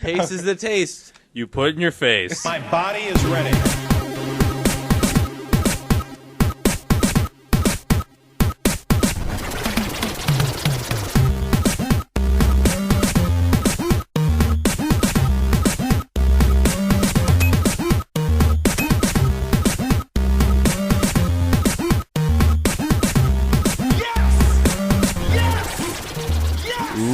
Pace is the taste you put in your face. My body is ready.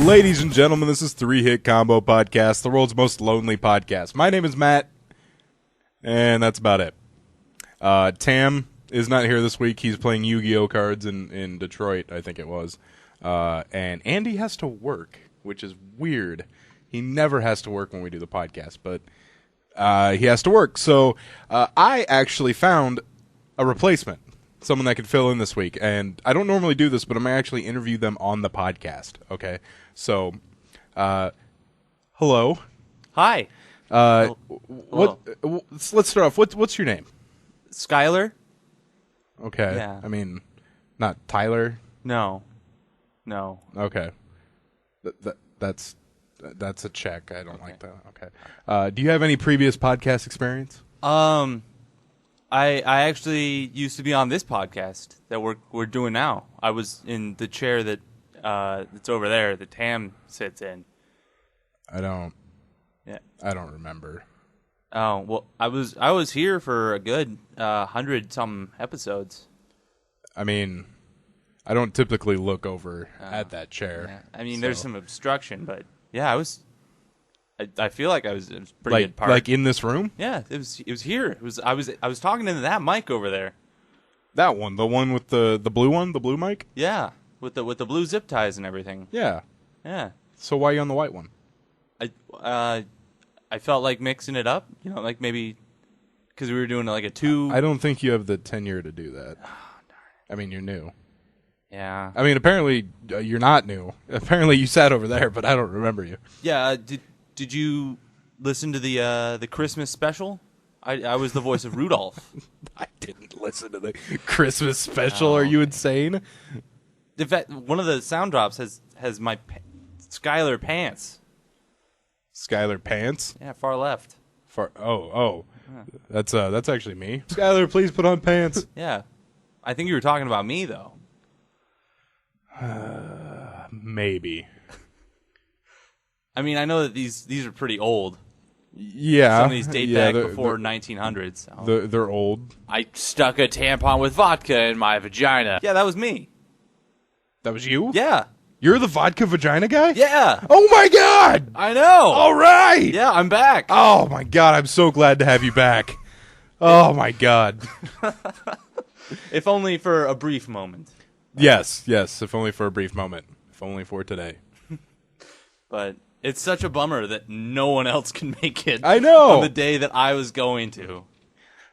Ladies and gentlemen, this is Three Hit Combo Podcast, the world's most lonely podcast. My name is Matt, and that's about it. Tam is not here this week. He's playing Yu-Gi-Oh cards in Detroit, I think it was. And Andy has to work, which is weird. He never has to work when we do the podcast, but he has to work. So I actually found a replacement, someone that could fill in this week. And I don't normally do this, but I'm going to actually interview them on the podcast, okay? So, hello. Hi. Let's start off. What's your name? Skylar? Okay. Yeah. I mean, not Tyler. No. Okay. That's a check. I don't like that. Okay. Do you have any previous podcast experience? I actually used to be on this podcast that we're doing now. I was in the chair that's over there that Tam sits in. I don't remember. Oh, well, I was here for a good 100-something episodes. I mean, I don't typically look over at that chair. Yeah. I mean, so. There's some obstruction, but yeah, I feel like it was a pretty good part. Like in this room? Yeah, it was here. I was talking into that mic over there. That one, the one with the blue one, the blue mic? Yeah, with the blue zip ties and everything. Yeah. Yeah. So why are you on the white one? I felt like mixing it up, like maybe because we were doing like a 2. I don't think you have the tenure to do that. Oh, darn it. I mean, you're new. Yeah. I mean, apparently you're not new. Apparently you sat over there, but I don't remember you. Yeah. Did you listen to the Christmas special? I was the voice of Rudolph. I didn't listen to the Christmas special. Are you insane? In fact, one of the sound drops has my Skylar pants. Skylar Pants? Yeah, far left. Oh. Yeah. That's actually me. Skylar, please put on pants. Yeah. I think you were talking about me, though. Maybe. I mean, I know that these are pretty old. Yeah. Some of these date back before 1900s. So. They're old. I stuck a tampon with vodka in my vagina. Yeah, that was me. That was you? Yeah. You're the vodka vagina guy? Yeah. Oh, my God. I know. All right. Yeah, I'm back. Oh, my God. I'm so glad to have you back. Oh, my God. If only for a brief moment. Yes. If only for a brief moment. If only for today. But it's such a bummer that no one else can make it. I know. On the day that I was going to.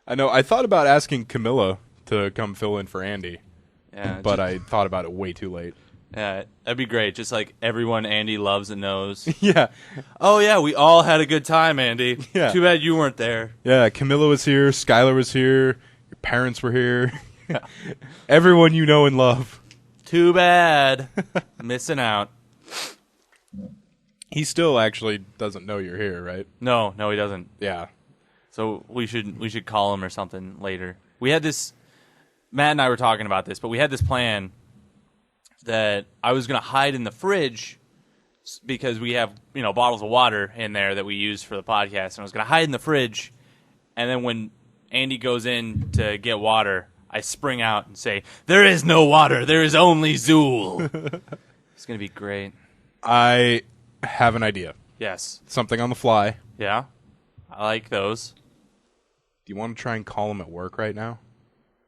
I know. I thought about asking Camilla to come fill in for Andy. Yeah. But I thought about it way too late. Yeah, that'd be great. Just like everyone Andy loves and knows. Yeah. Oh, yeah, we all had a good time, Andy. Yeah. Too bad you weren't there. Yeah, Camilla was here. Skylar was here. Your parents were here. Everyone you know and love. Too bad. Missing out. He still actually doesn't know you're here, right? No, he doesn't. Yeah. So we should call him or something later. We had this, Matt and I were talking about this, but we had this plan that I was going to hide in the fridge because we have, bottles of water in there that we use for the podcast. And I was going to hide in the fridge. And then when Andy goes in to get water, I spring out and say, "There is no water. There is only Zool." It's going to be great. I have an idea. Yes. Something on the fly. Yeah. I like those. Do you want to try and call him at work right now?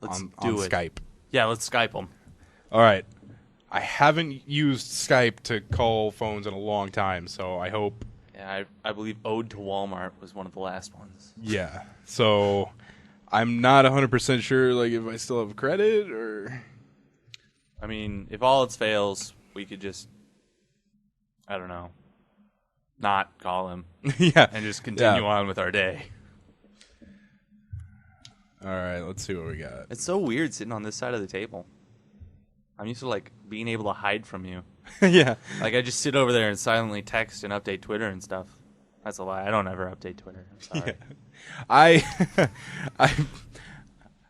Let's on do it. Skype. Yeah, let's Skype him. All right. I haven't used Skype to call phones in a long time, so I hope... Yeah, I believe Ode to Walmart was one of the last ones. Yeah. So I'm not 100% sure if I still have credit or... I mean, if all else fails, we could just, I don't know, not call him. Yeah. And just continue on with our day. All right, let's see what we got. It's so weird sitting on this side of the table. I'm used to being able to hide from you. Yeah. I just sit over there and silently text and update Twitter and stuff. That's a lie. I don't ever update Twitter. I'm sorry. I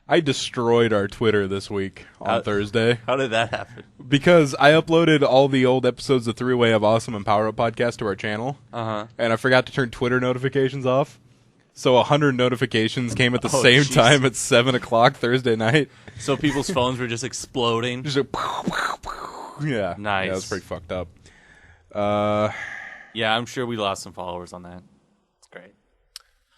I destroyed our Twitter this week on Thursday. How did that happen? Because I uploaded all the old episodes of Three Way of Awesome and Power Up podcast to our channel. And I forgot to turn Twitter notifications off. So 100 notifications came at the same time at 7 o'clock Thursday night. So people's phones were just exploding? Just yeah. Nice. Yeah, that was pretty fucked up. Yeah, I'm sure we lost some followers on that. It's great.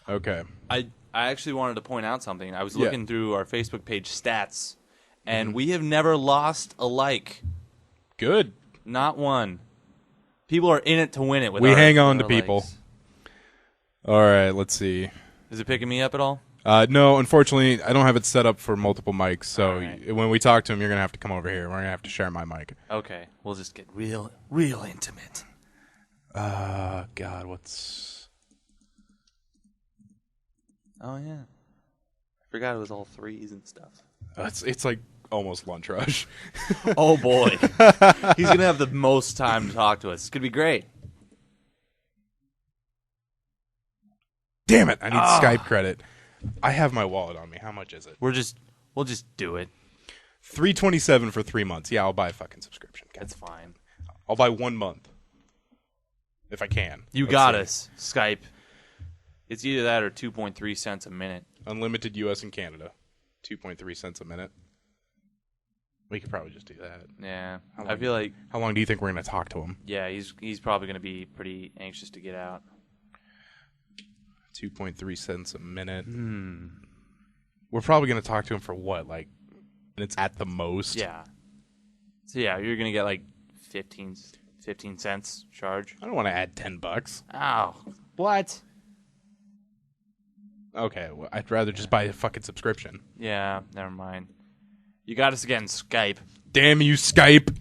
Okay. I actually wanted to point out something. I was looking through our Facebook page stats, and we have never lost a like. Good. Not one. People are in it to win it. With we our, hang on with to our people. likes. All right, let's see. Is it picking me up at all? No, unfortunately, I don't have it set up for multiple mics, so right. when we talk to him, you're going to have to come over here. We're going to have to share my mic. Okay, we'll just get real intimate. God, what's... Oh, yeah. I forgot it was all threes and stuff. It's like almost lunch rush. Oh, boy. He's going to have the most time to talk to us. It's going to be great. Damn it, I need Skype credit. I have my wallet on me. How much is it? We'll just do it. $3.27 for 3 months. Yeah, I'll buy a fucking subscription. That's fine. I'll buy 1 month. If I can. You got us, Skype. It's either that or 2.3 cents a minute. Unlimited US and Canada. 2.3 cents a minute. We could probably just do that. Yeah. I feel like... How long do you think we're going to talk to him? Yeah, he's probably going to be pretty anxious to get out. 2.3 cents a minute. We're probably going to talk to him for what? Like, minutes at the most? Yeah. So, yeah, you're going to get like 15 cents charge. I don't want to add $10. Oh. What? Okay, well, I'd rather just buy a fucking subscription. Yeah, never mind. You got us again, Skype. Damn you, Skype!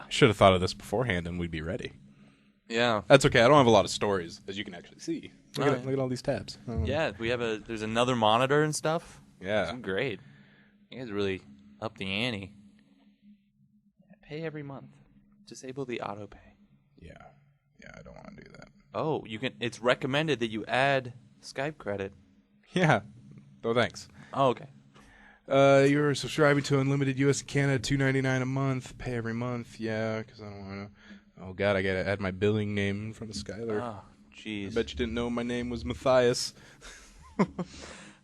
Should have thought of this beforehand and we'd be ready. Yeah. That's okay. I don't have a lot of stories, as you can actually see. Look Right. at all these tabs. Yeah, there's another monitor and stuff. Yeah. It's great. You guys really up the ante. Pay every month. Disable the auto pay. Yeah. Yeah, I don't want to do that. Oh, it's recommended that you add Skype credit. Yeah. Oh, thanks. Oh, okay. You're subscribing to Unlimited US and Canada, $2.99 a month. Pay every month. Yeah, because I don't want to. Oh, God, I got to add my billing name in front of Skylar. Oh, jeez. I bet you didn't know my name was Matthias.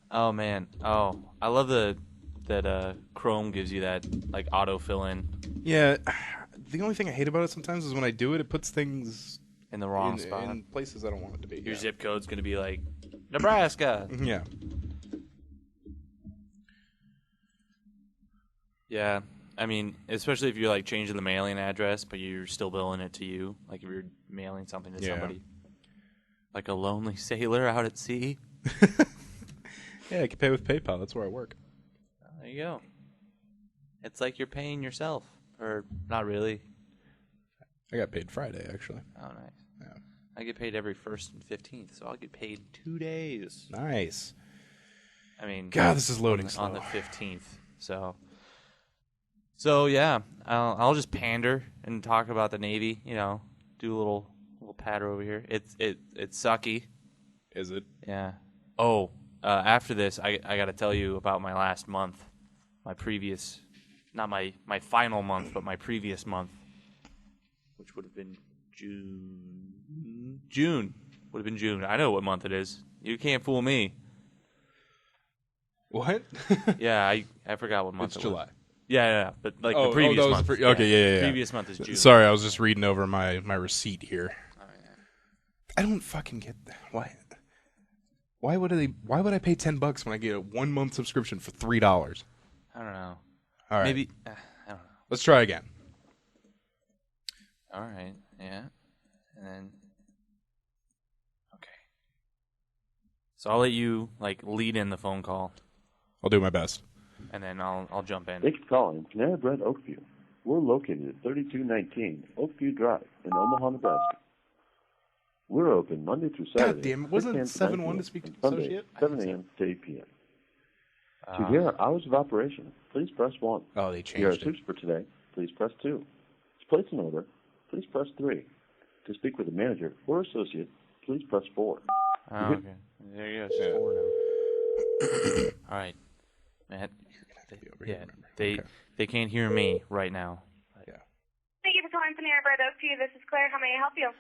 Oh, man. Oh, I love that Chrome gives you that, like, auto-fill in. Yeah. The only thing I hate about it sometimes is when I do it, it puts things In the wrong spot. in places I don't want it to be. Your zip code's going to be like, Nebraska. Yeah. Yeah. I mean, especially if you're, like, changing the mailing address, but you're still billing it to you. Like, if you're mailing something to somebody. Like a lonely sailor out at sea. Yeah, I can pay with PayPal. That's where I work. Oh, there you go. It's like you're paying yourself. Or not really. I got paid Friday, actually. Oh, nice. Yeah. I get paid every 1st and 15th, so I'll get paid 2 days. Nice. I mean... God, this is loading on slow. the 15th, So yeah, I'll just pander and talk about the Navy. You know, do a little patter over here. It's sucky. Is it? Yeah. Oh, after this, I got to tell you about my last month, my previous, not my final month, but my previous month, which would have been June. Would have been June. I know what month it is. You can't fool me. What? Yeah, I forgot what month It's it July. was. Yeah, but like the previous that was month. okay, yeah. Previous month is June. Sorry, I was just reading over my receipt here. Oh, yeah. I don't fucking get that. Why? Why would I pay $10 when I get a 1 month subscription for $3? I don't know. All right. Maybe I don't know. Let's try again. All right. Yeah. And then okay. So I'll let you like lead in the phone call, I'll do my best. and then I'll jump in. Thank you for calling Panera Bread Oakview. We're located at 3219 Oakview Drive in Omaha, Nebraska. We're open Monday through Saturday. God damn it. 6 Wasn't a.m. it to 9 7-1 p.m. to speak to and the Sunday, associate? 7 a.m. to 8 p.m. To hear our hours of operation, please press 1. Oh, they To hear our changed it. soups for today, please press 2. To place an order, please press 3. To speak with a manager or associate, please press 4. Oh, okay. There you go. It's 4 now. All right, Matt. They can't hear me right now. Yeah. Thank you for calling Panera Bread Oakview. This is Claire. How may I help you?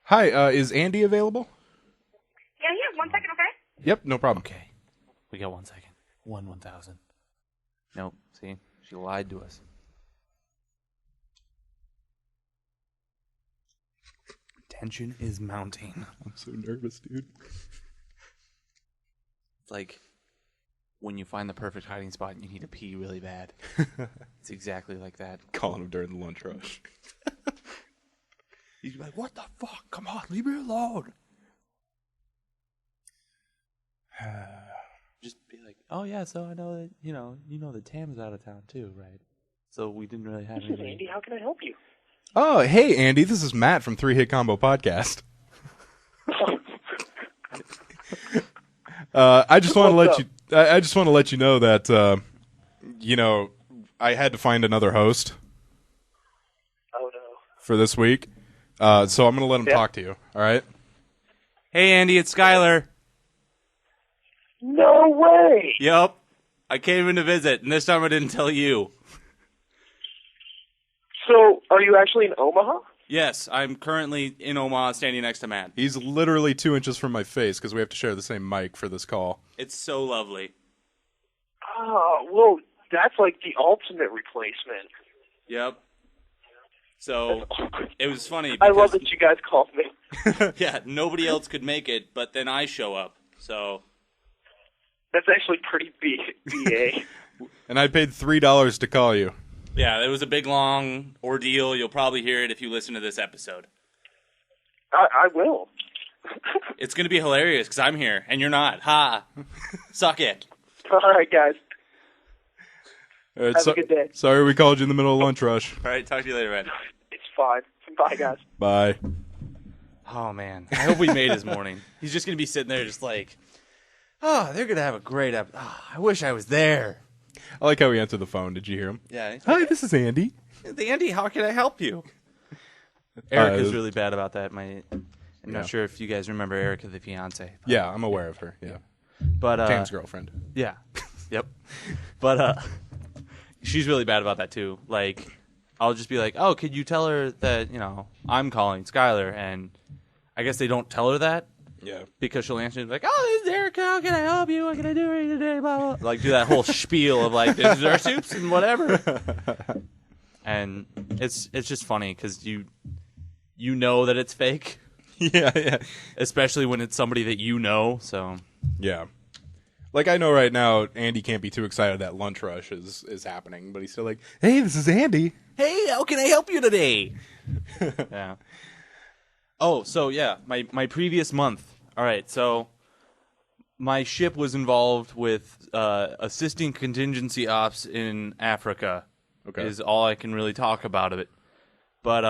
Hi, is Andy available? Yeah, 1 second, okay? Yep, no problem. Okay. We got 1 second. 1,000. Nope. See? She lied to us. Tension is mounting. I'm so nervous, dude. It's like when you find the perfect hiding spot and you need to pee really bad. It's exactly like that. Calling him during the lunch rush. He's like, what the fuck? Come on, leave me alone. Just be like, oh yeah, so I know that, you know that Tam's out of town too, right? So we didn't really have This is anything. Andy. How can I help you? Oh, hey, Andy. This is Matt from 3 Hit Combo Podcast. I just want to let you know that I had to find another host Oh no. for this week. So I'm going to let him talk to you. All right? Hey Andy, it's Skylar. No way. Yup. I came in to visit, and this time I didn't tell you. So, are you actually in Omaha? Yes, I'm currently in Omaha standing next to Matt. He's literally 2 inches from my face because we have to share the same mic for this call. It's so lovely. Oh, well, that's like the ultimate replacement. Yep. So, it was funny I because, love that you guys called me. yeah, nobody else could make it, but then I show up, so... That's actually pretty BA. And I paid $3 to call you. Yeah, it was a big, long ordeal. You'll probably hear it if you listen to this episode. I will. It's going to be hilarious because I'm here and you're not. Ha! Suck it. All right, guys. All right, Have a good day. Sorry we called you in the middle of lunch rush. All right, talk to you later, man. It's fine. Bye, guys. Bye. Oh, man. I hope we made his morning. He's just going to be sitting there just like, oh, they're going to have a great episode. Oh, I wish I was there. I like how he answered the phone. Did you hear him? Yeah. Hi, this is Andy. Andy, how can I help you? Eric is really bad about that. I'm not sure if you guys remember Erica, the fiance. Yeah, I'm aware of her. Yeah. But Tam's girlfriend. Yeah. Yep. But she's really bad about that too. Like, I'll just be like, "Oh, could you tell her that, I'm calling Skylar?" And I guess they don't tell her that. Yeah. Because she'll answer like, "Oh, this is Erica. How can I help you? What can I do for you today?" Blah, blah. Like, do that whole spiel of like, "This is our soups and whatever." And it's just funny because you know that it's fake. Yeah. Especially when it's somebody that you know. So Yeah. Like, I know right now Andy can't be too excited that lunch rush is happening, but he's still like, hey, this is Andy. hey, how can I help you today? Yeah. Oh, so yeah, my previous month. All right, so my ship was involved with assisting contingency ops in Africa. Okay. Is all I can really talk about of it. But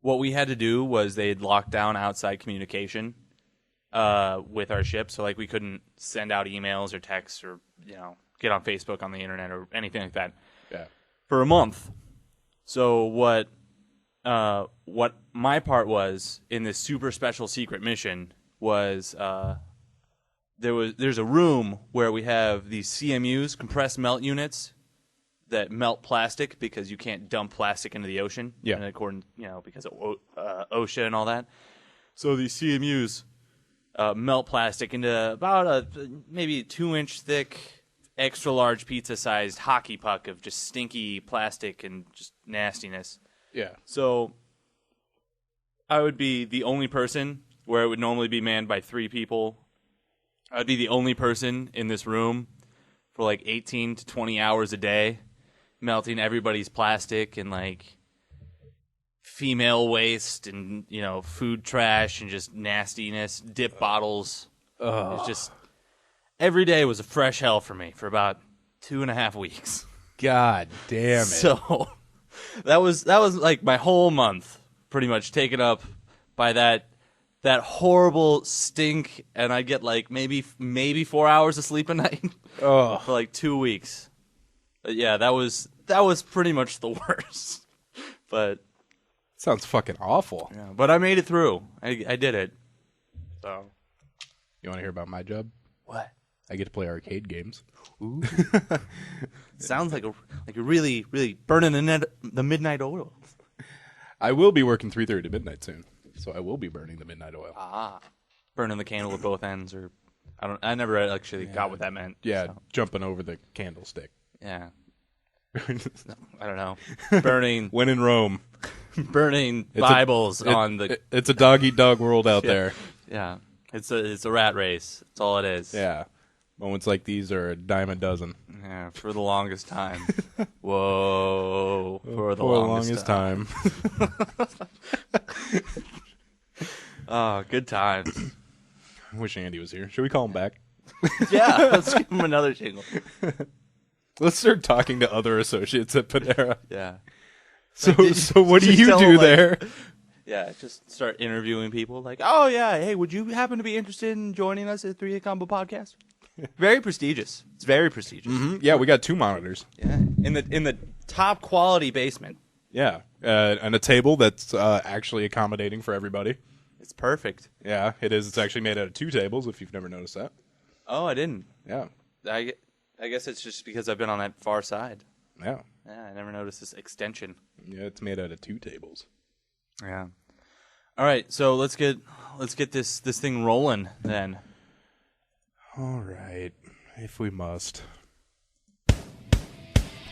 what we had to do was they'd locked down outside communication with our ship, so like we couldn't send out emails or texts or get on Facebook on the internet or anything like that. Yeah. For a month. So what my part was in this super special secret mission was there's a room where we have these CMUs, compressed melt units, that melt plastic because you can't dump plastic into the ocean. Yeah. And according because of OSHA and all that. So these CMUs melt plastic into about a maybe 2-inch thick, extra large pizza sized hockey puck of just stinky plastic and just nastiness. Yeah. So I would be the only person where it would normally be manned by 3 people. I'd be the only person in this room for like 18 to 20 hours a day, melting everybody's plastic and like female waste and food trash and just nastiness, dip bottles. It's just every day was a fresh hell for me for about 2.5 weeks. God damn it. So that was like my whole month pretty much taken up by that horrible stink, and I get like maybe 4 hours of sleep a night for like 2 weeks. But yeah, that was pretty much the worst. But Sounds fucking awful. Yeah, but I made it through. I did it. So, You want to hear about my job? what? I get to play arcade games. Ooh. Sounds like you're really, really burning the midnight oil. I will be working 3:30 to midnight soon, so I will be burning the midnight oil. Burning the candle at both ends, or I never actually got what that meant. Yeah, so. jumping over the candlestick. Yeah. I don't know. Burning When in Rome. Bibles on the. It's a dog-eat-dog world out there. Yeah. It's a rat race. That's all it is. Yeah. Moments like these are a dime a dozen. Yeah, for the longest time. Whoa. For the longest time. Oh, good times. I wish Andy was here. Should we call him back? Yeah, let's give him another jingle. Let's start talking to other associates at Panera. Yeah. So what do you do there? Yeah, just start interviewing people. Like, oh yeah, hey, would you happen to be interested in joining us at 3 Hit Combo Podcast? Very prestigious. It's very prestigious. Mm-hmm. Yeah, we got 2 monitors. Yeah, in the top quality basement. Yeah, and a table that's actually accommodating for everybody. It's perfect. Yeah, it is. It's actually made out of 2 tables. If you've never noticed that. Oh, I didn't. Yeah. I guess it's just because I've been on that far side. Yeah. Yeah, I never noticed this extension. Yeah, it's made out of 2 tables. Yeah. All right, so let's get this thing rolling then. All right, if we must.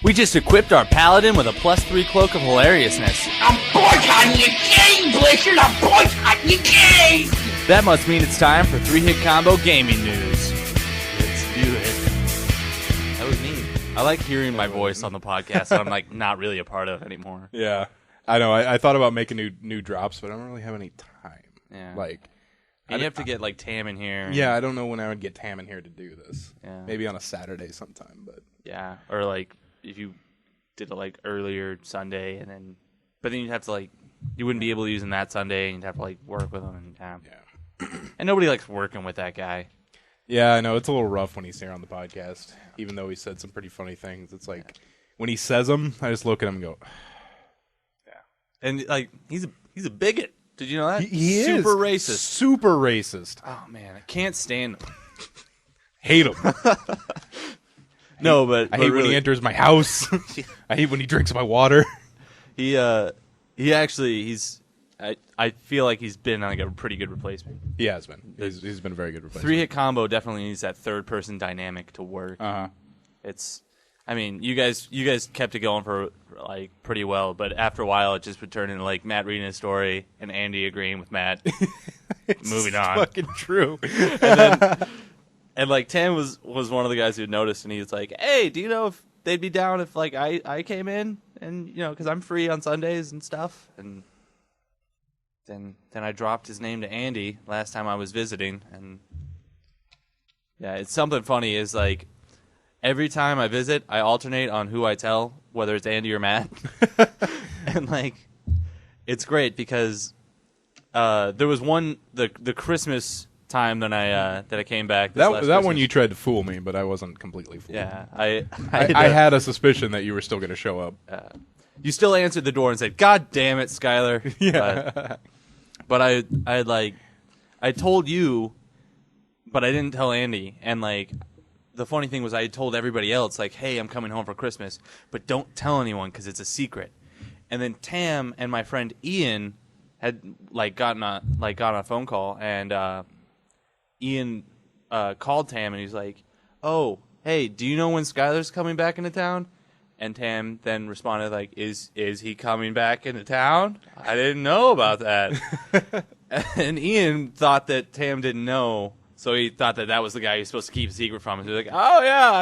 We just equipped our paladin with a +3 cloak of hilariousness. I'm boycotting your game, Blizzard! I'm boycotting your game! That must mean it's time for 3 Hit Combo gaming news. Let's do it. That was me. I like hearing my voice on the podcast that I'm like not really a part of anymore. Yeah, I know. I thought about making new drops, but I don't really have any time. Yeah. Like, and you have to get like Tam in here. yeah, I don't know when I would get Tam in here to do this. Yeah. Maybe on a Saturday sometime, but Yeah, or like if you did it like earlier Sunday, and then, but then you'd have to like, you wouldn't be able to use him that Sunday, and you'd have to like work with him, and yeah. And nobody likes working with that guy. Yeah, I know. It's a little rough when he's here on the podcast, even though he said some pretty funny things. It's like, when he says them, I just look at him and go, Yeah, and like he's a bigot. Did you know that? he is. Super racist. Super racist. Oh man, I can't stand him. Hate him. No, but I hate when really, he enters my house. I hate when he drinks my water. he actually I feel like he's been like a pretty good replacement. He has been. He's been a very good replacement. 3 Hit Combo definitely needs that third person dynamic to work. Uh-huh. It's, I mean, you guys kept it going for like pretty well, but after a while, it just would turn into like Matt reading a story and Andy agreeing with Matt. Moving on. Fucking true. And like Tam was one of the guys who noticed, and he was like, "Hey, do you know if they'd be down if like I came in, and you know, because I'm free on Sundays and stuff." And then I dropped his name to Andy last time I was visiting, and yeah, it's something funny is like every time I visit, I alternate on who I tell, whether it's Andy or Matt, and like it's great because there was one the Christmas time that I came back. That Christmas. one you tried to fool me, but I wasn't completely fooled. Yeah, I had a suspicion that you were still going to show up. You still answered the door and said, "God damn it, Skylar." Yeah. But I told you, but I didn't tell Andy. And like, the funny thing was, I told everybody else, like, "Hey, I'm coming home for Christmas, but don't tell anyone because it's a secret." And then Tam and my friend Ian had like gotten a phone call, and Ian called Tam, and he's like, "Oh, hey, do you know when Skylar's coming back into town?" And Tam then responded like, "Is he coming back into town? I didn't know about that." And Ian thought that Tam didn't know, so he thought that was the guy he was supposed to keep a secret from. And he was like, "Oh yeah,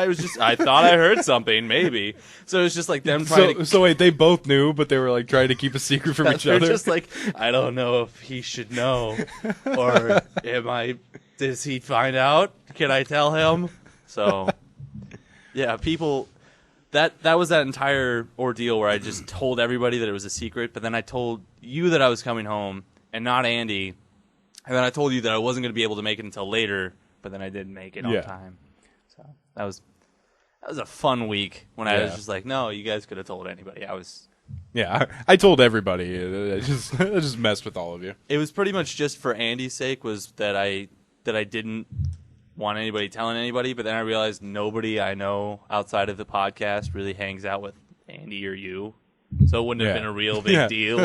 I thought I heard something, maybe." So it was just like them trying to. So wait, they both knew, but they were like trying to keep a secret from each They're other. just like, I don't know if he should know, or does he find out? Can I tell him? So, yeah, people. That was that entire ordeal where I just told everybody that it was a secret, but then I told you that I was coming home and not Andy, and then I told you that I wasn't going to be able to make it until later, but then I did make it on time. So that was a fun week when I was just like, no, you guys could have told anybody. I was Yeah, I told everybody. I just messed with all of you. It was pretty much just for Andy's sake, was that I didn't want anybody telling anybody, but then I realized nobody I know outside of the podcast really hangs out with Andy or you, so it wouldn't have been a real big deal.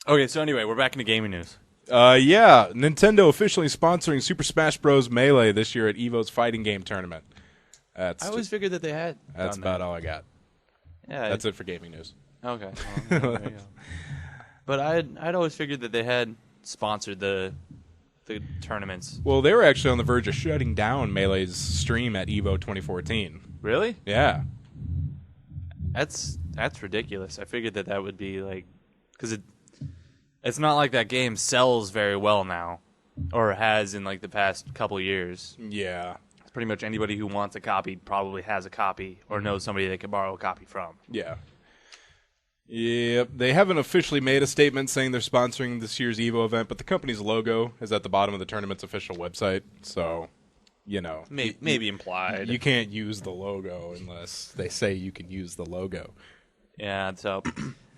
Okay, so anyway, we're back into gaming news. Yeah, Nintendo officially sponsoring Super Smash Bros. Melee this year at EVO's fighting game tournament. I always figured that they had. That's about all I got. Yeah, That's it for gaming news. Okay. Well, there you go. But I'd always figured that they had sponsored the tournaments. Well, they were actually on the verge of shutting down Melee's stream at EVO 2014. Really? Yeah. That's ridiculous. I figured that would be like, because it's not like that game sells very well now, or has in like the past couple years. Yeah. It's pretty much anybody who wants a copy probably has a copy or knows somebody they can borrow a copy from. Yeah. Yep. They haven't officially made a statement saying they're sponsoring this year's EVO event, but the company's logo is at the bottom of the tournament's official website, so, you know. Maybe implied. You can't use the logo unless they say you can use the logo. Yeah, so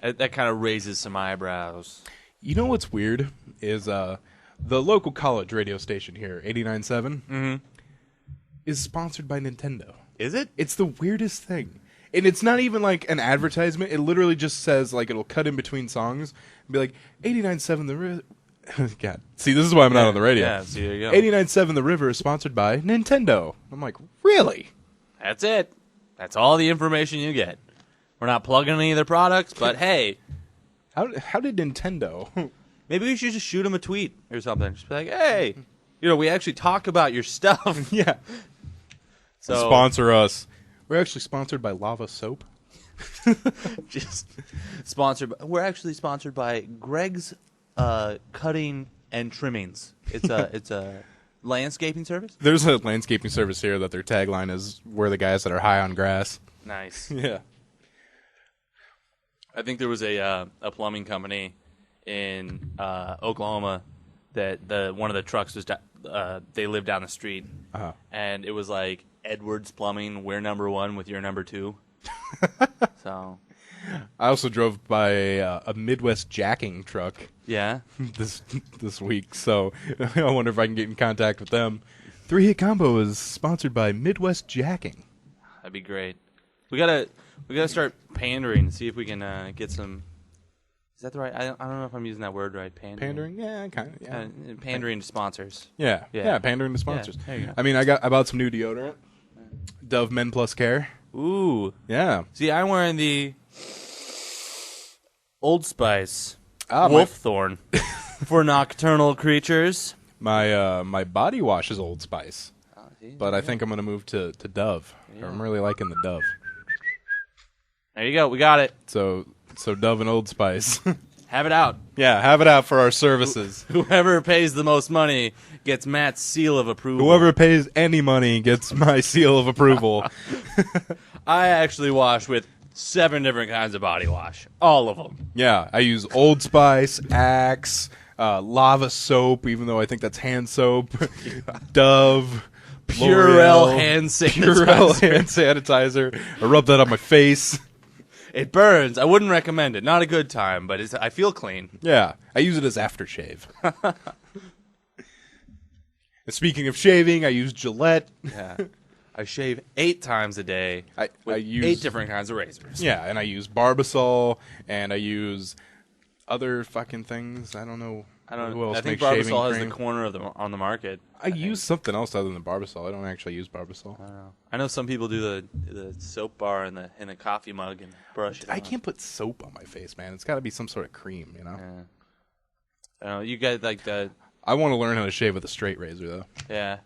that kind of raises some eyebrows. You know what's weird is the local college radio station here, 89.7, is sponsored by Nintendo. Is it? It's the weirdest thing. And it's not even like an advertisement. It literally just says, like, it'll cut in between songs and be like, 89.7 The River. God. See, this is why I'm not on the radio. Yeah, see, there you go. 89.7 The River is sponsored by Nintendo. I'm like, really? That's it. That's all the information you get. We're not plugging any of their products, but hey. How did Nintendo? Maybe we should just shoot them a tweet or something. Just be like, hey, we actually talk about your stuff. Yeah. So Sponsor us. We're actually sponsored by Lava Soap. just sponsored. We're actually sponsored by Greg's Cutting and Trimmings. It's a landscaping service. There's a landscaping service here that their tagline is "We're the guys that are high on grass." Nice. Yeah. I think there was a plumbing company in Oklahoma that one of the trucks was they lived down the street, and it was like Edwards Plumbing. We're number 1 with your number 2. So, I also drove by a Midwest jacking truck yeah, this week, so I wonder if I can get in contact with them. 3-Hit Combo is sponsored by Midwest Jacking. that'd be great. We gotta start pandering. See if we can get some. Is that the right? I don't know if I'm using that word right. Pandering? Yeah, kind of. Yeah. Pandering to sponsors. Yeah, pandering to sponsors. there you go. I mean, I bought some new deodorant. Dove Men Plus Care. Ooh. Yeah. See, I'm wearing the Old Spice Ah, Wolfthorn for nocturnal creatures. My body wash is Old Spice, but I think I'm going to move to Dove. Yeah. I'm really liking the Dove. There you go. We got it. So Dove and Old Spice. Have it out. Yeah, have it out for our services. Whoever pays the most money gets Matt's seal of approval. Whoever pays any money gets my seal of approval. I actually wash with 7 different kinds of body wash. All of them. Yeah, I use Old Spice, Axe, Lava Soap, even though I think that's hand soap, Dove, Purell L'Oreal, hand sanitizer. Purell hand sanitizer. I rub that on my face. It burns. I wouldn't recommend it. Not a good time, but I feel clean. Yeah, I use it as aftershave. And speaking of shaving, I use Gillette. Yeah. I shave 8 times a day with I use 8 different kinds of razors. Yeah, and I use Barbasol, and I use other fucking things. I don't know who else I think makes shaving Barbasol has cream. the corner on the market. I use something else other than Barbasol. I don't actually use Barbasol. I know some people do the soap bar in a coffee mug and brush it. I can't put soap on my face, man. It's got to be some sort of cream, you know? Yeah. You guys like the... I want to learn how to shave with a straight razor, though. Yeah.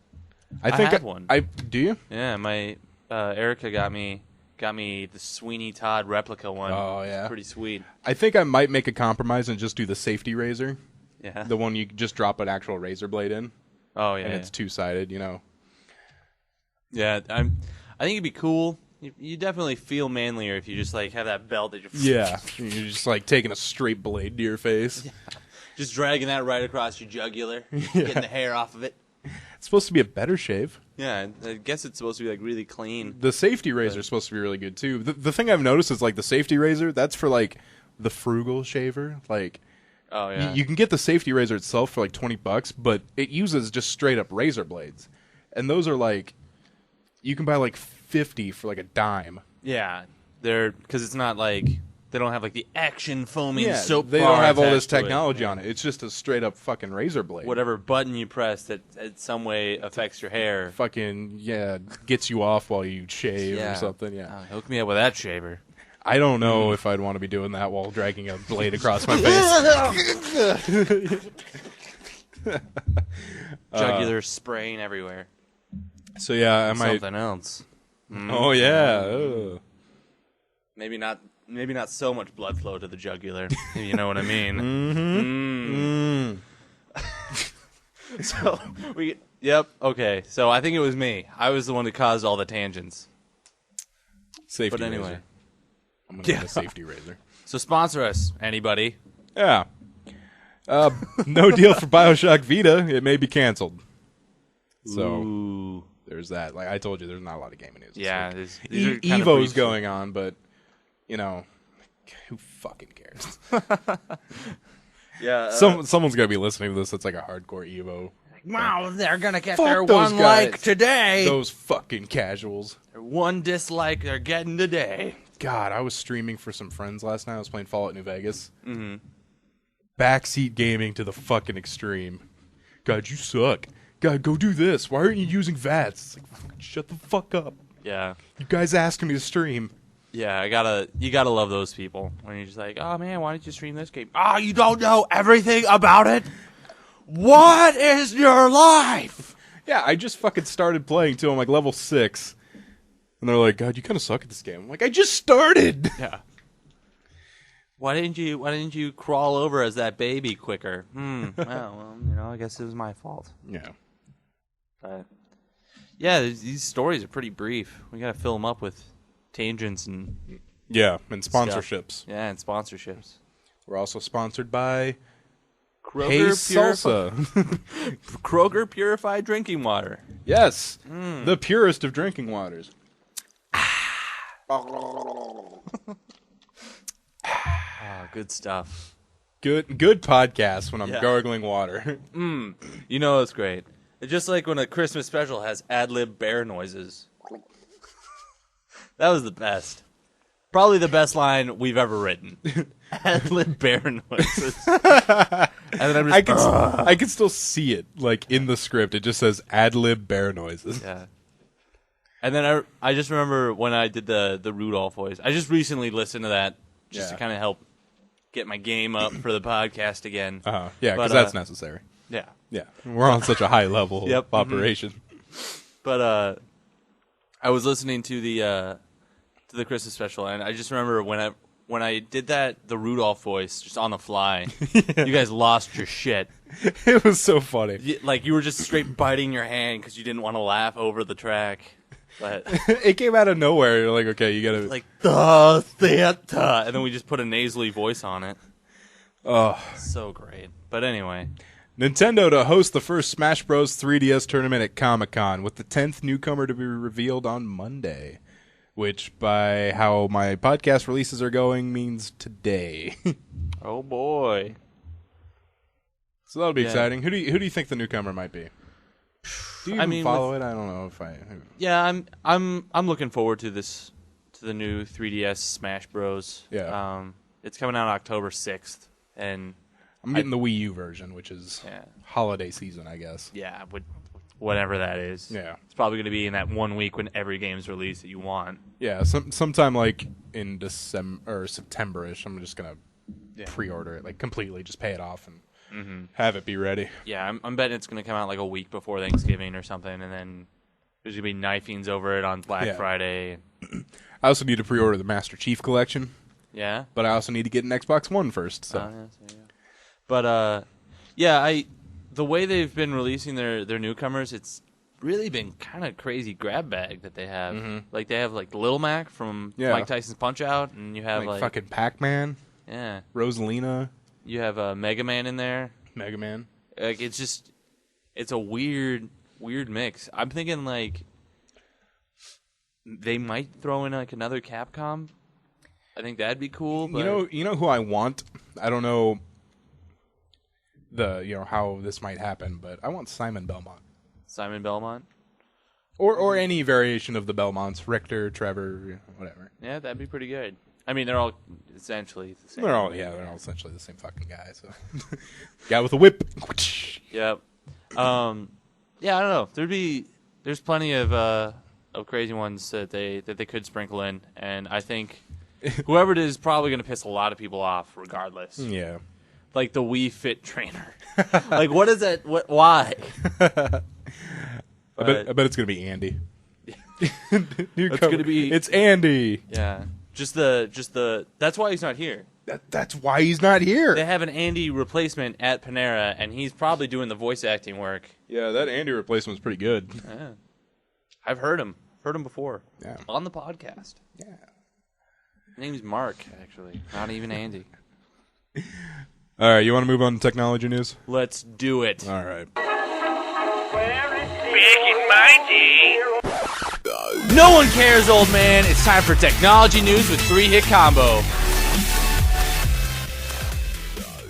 I think have one. Do you? Yeah, my Erica got me the Sweeney Todd replica one. Oh, yeah. It's pretty sweet. I think I might make a compromise and just do the safety razor. Yeah. The one you just drop an actual razor blade in. Oh, yeah. And it's two-sided, you know? Yeah, I think it'd be cool. You definitely feel manlier if you just like have that belt that you're Yeah. You're just like taking a straight blade to your face. Yeah. Just dragging that right across your jugular, getting the hair off of it. It's supposed to be a better shave. Yeah, I guess it's supposed to be like really clean. The safety razor is supposed to be really good too. The thing I've noticed is like the safety razor, that's for like the frugal shaver. Like, Oh yeah. you can get the safety razor itself for like $20, but it uses just straight up razor blades, and those are like, you can buy like 50 for like a dime. Yeah, they're because it's not like they don't have like the action foaming soap. They don't have all this attached to it. technology on it. It's just a straight up fucking razor blade. Whatever button you press that in some way affects your hair. Fucking gets you off while you shave or something. Yeah, Hook me up with that shaver. I don't know if I'd want to be doing that while dragging a blade across my face. Jugular spraying everywhere. So yeah, I might. Something else. Oh yeah. Ugh. Maybe not so much blood flow to the jugular. If you know what I mean. So okay. So I think it was me. I was the one who caused all the tangents. Safety But anyway. razor. I'm gonna get a safety razor. So sponsor us, anybody. Yeah. No deal for BioShock Vita. It may be canceled. So Ooh. there's that. Like I told you, there's not a lot of gaming news. this Yeah. week. These are kind of Evo's brief. going on, but you know, who fucking cares? Yeah. Someone's gonna be listening to this. That's like a hardcore Evo. Wow, they're gonna get Fuck their those one guys. like today. Those fucking casuals. one dislike they're getting today. God, I was streaming for some friends last night. I was playing Fallout New Vegas. Mm-hmm. Backseat gaming to the fucking extreme. God, you suck. God, go do this. Why aren't you using VATS? It's like, fucking shut the fuck up. Yeah. You guys asking me to stream. Yeah, you gotta love those people when you're just like, oh man, why didn't you stream this game? Oh, you don't know everything about it? What is your life? Yeah, I just fucking started playing too. I'm like level 6. And they're like, God, you kind of suck at this game. I'm like, I just started. Yeah. Why didn't you crawl over as that baby quicker? Well, I guess it was my fault. Yeah. But yeah, these stories are pretty brief. We gotta fill them up with tangents and Yeah, and sponsorships. and sponsorships. We're also sponsored by Kroger Hey Salsa. Kroger purified drinking water. Yes, the purest of drinking waters. Good stuff. Good podcast when I'm Yeah. gargling water. You know it's great. It's just like when a Christmas special has ad-lib bear noises. That was the best. Probably the best line we've ever written. Ad-lib bear noises. And then I'm just, I can still see it like in the script. It just says ad lib bear noises. yeah. And then I just remember when I did the Rudolph voice. I just recently listened to that just to kind of help get my game up for the podcast again. Yeah, But, because that's necessary. Yeah. Yeah, we're on such a high level Yep, of operation. But I was listening to the Christmas special, and I just remember when I did the Rudolph voice just on the fly. You guys lost your shit. It was so funny. Like you were just straight biting your hand because you didn't want to laugh over the track. But It came out of nowhere. You're like, okay, you gotta like the Santa, and then we just put a nasally voice on it. Oh, So great. But anyway, Nintendo to host the first Smash Bros. 3DS tournament at Comic-Con, with the 10th newcomer to be revealed on Monday, which, by how my podcast releases are going, means today. oh boy. So that'll be Yeah. exciting. Who do you think the newcomer might be? Do you even mean, follow it? I don't know if I. Yeah, I'm looking forward to the new 3DS Smash Bros. Yeah. It's coming out October 6th, and I'm getting the Wii U version, which is holiday season, I guess. yeah, whatever that is. Yeah. It's probably going to be in that 1 week when every game's released that you want. Yeah, sometime like in December or September-ish, I'm just gonna pre-order it, like completely, just pay it off and have it be ready. Yeah, I'm betting it's going to come out like a week before Thanksgiving or something, and then there's going to be knifings over it on Black Yeah. Friday. I also need to pre-order the Master Chief Collection, Yeah? but I also need to get an Xbox One first. So But the way they've been releasing their newcomers, it's really been kind of crazy grab bag that they have. Like they have like Lil Mac from Mike Tyson's Punch Out, and you have like fucking Pac-Man, yeah, Rosalina, you have Mega Man in there. Mega Man. Like it's a weird weird mix. I'm thinking like they might throw in like another Capcom. I think that'd be cool. But... You know who I want. I don't know how this might happen, but I want Simon Belmont. Simon Belmont, or any variation of the Belmonts, Richter, Trevor, whatever. Yeah, that'd be pretty good. I mean, they're all essentially the same. They're all essentially the same fucking guy. So, guy with a whip. Yep. Yeah, I don't know. There's plenty of crazy ones that they could sprinkle in, and I think whoever it is probably going to piss a lot of people off, regardless. Yeah. Like the Wii Fit trainer. Like, what is that? Why? I bet it's going to be Andy. It's going to be. It's Andy. Yeah. Just the. That's why he's not here. That's why he's not here. They have an Andy replacement at Panera, and he's probably doing the voice acting work. Yeah, that Andy replacement was pretty good. Yeah. I've heard him. Heard him before. Yeah. On the podcast. Yeah. His name's Mark, actually. Not even Andy. All right, you want to move on to technology news? Let's do it. All right. Back in my day. No one cares, old man. It's time for technology news with 3-Hit Combo.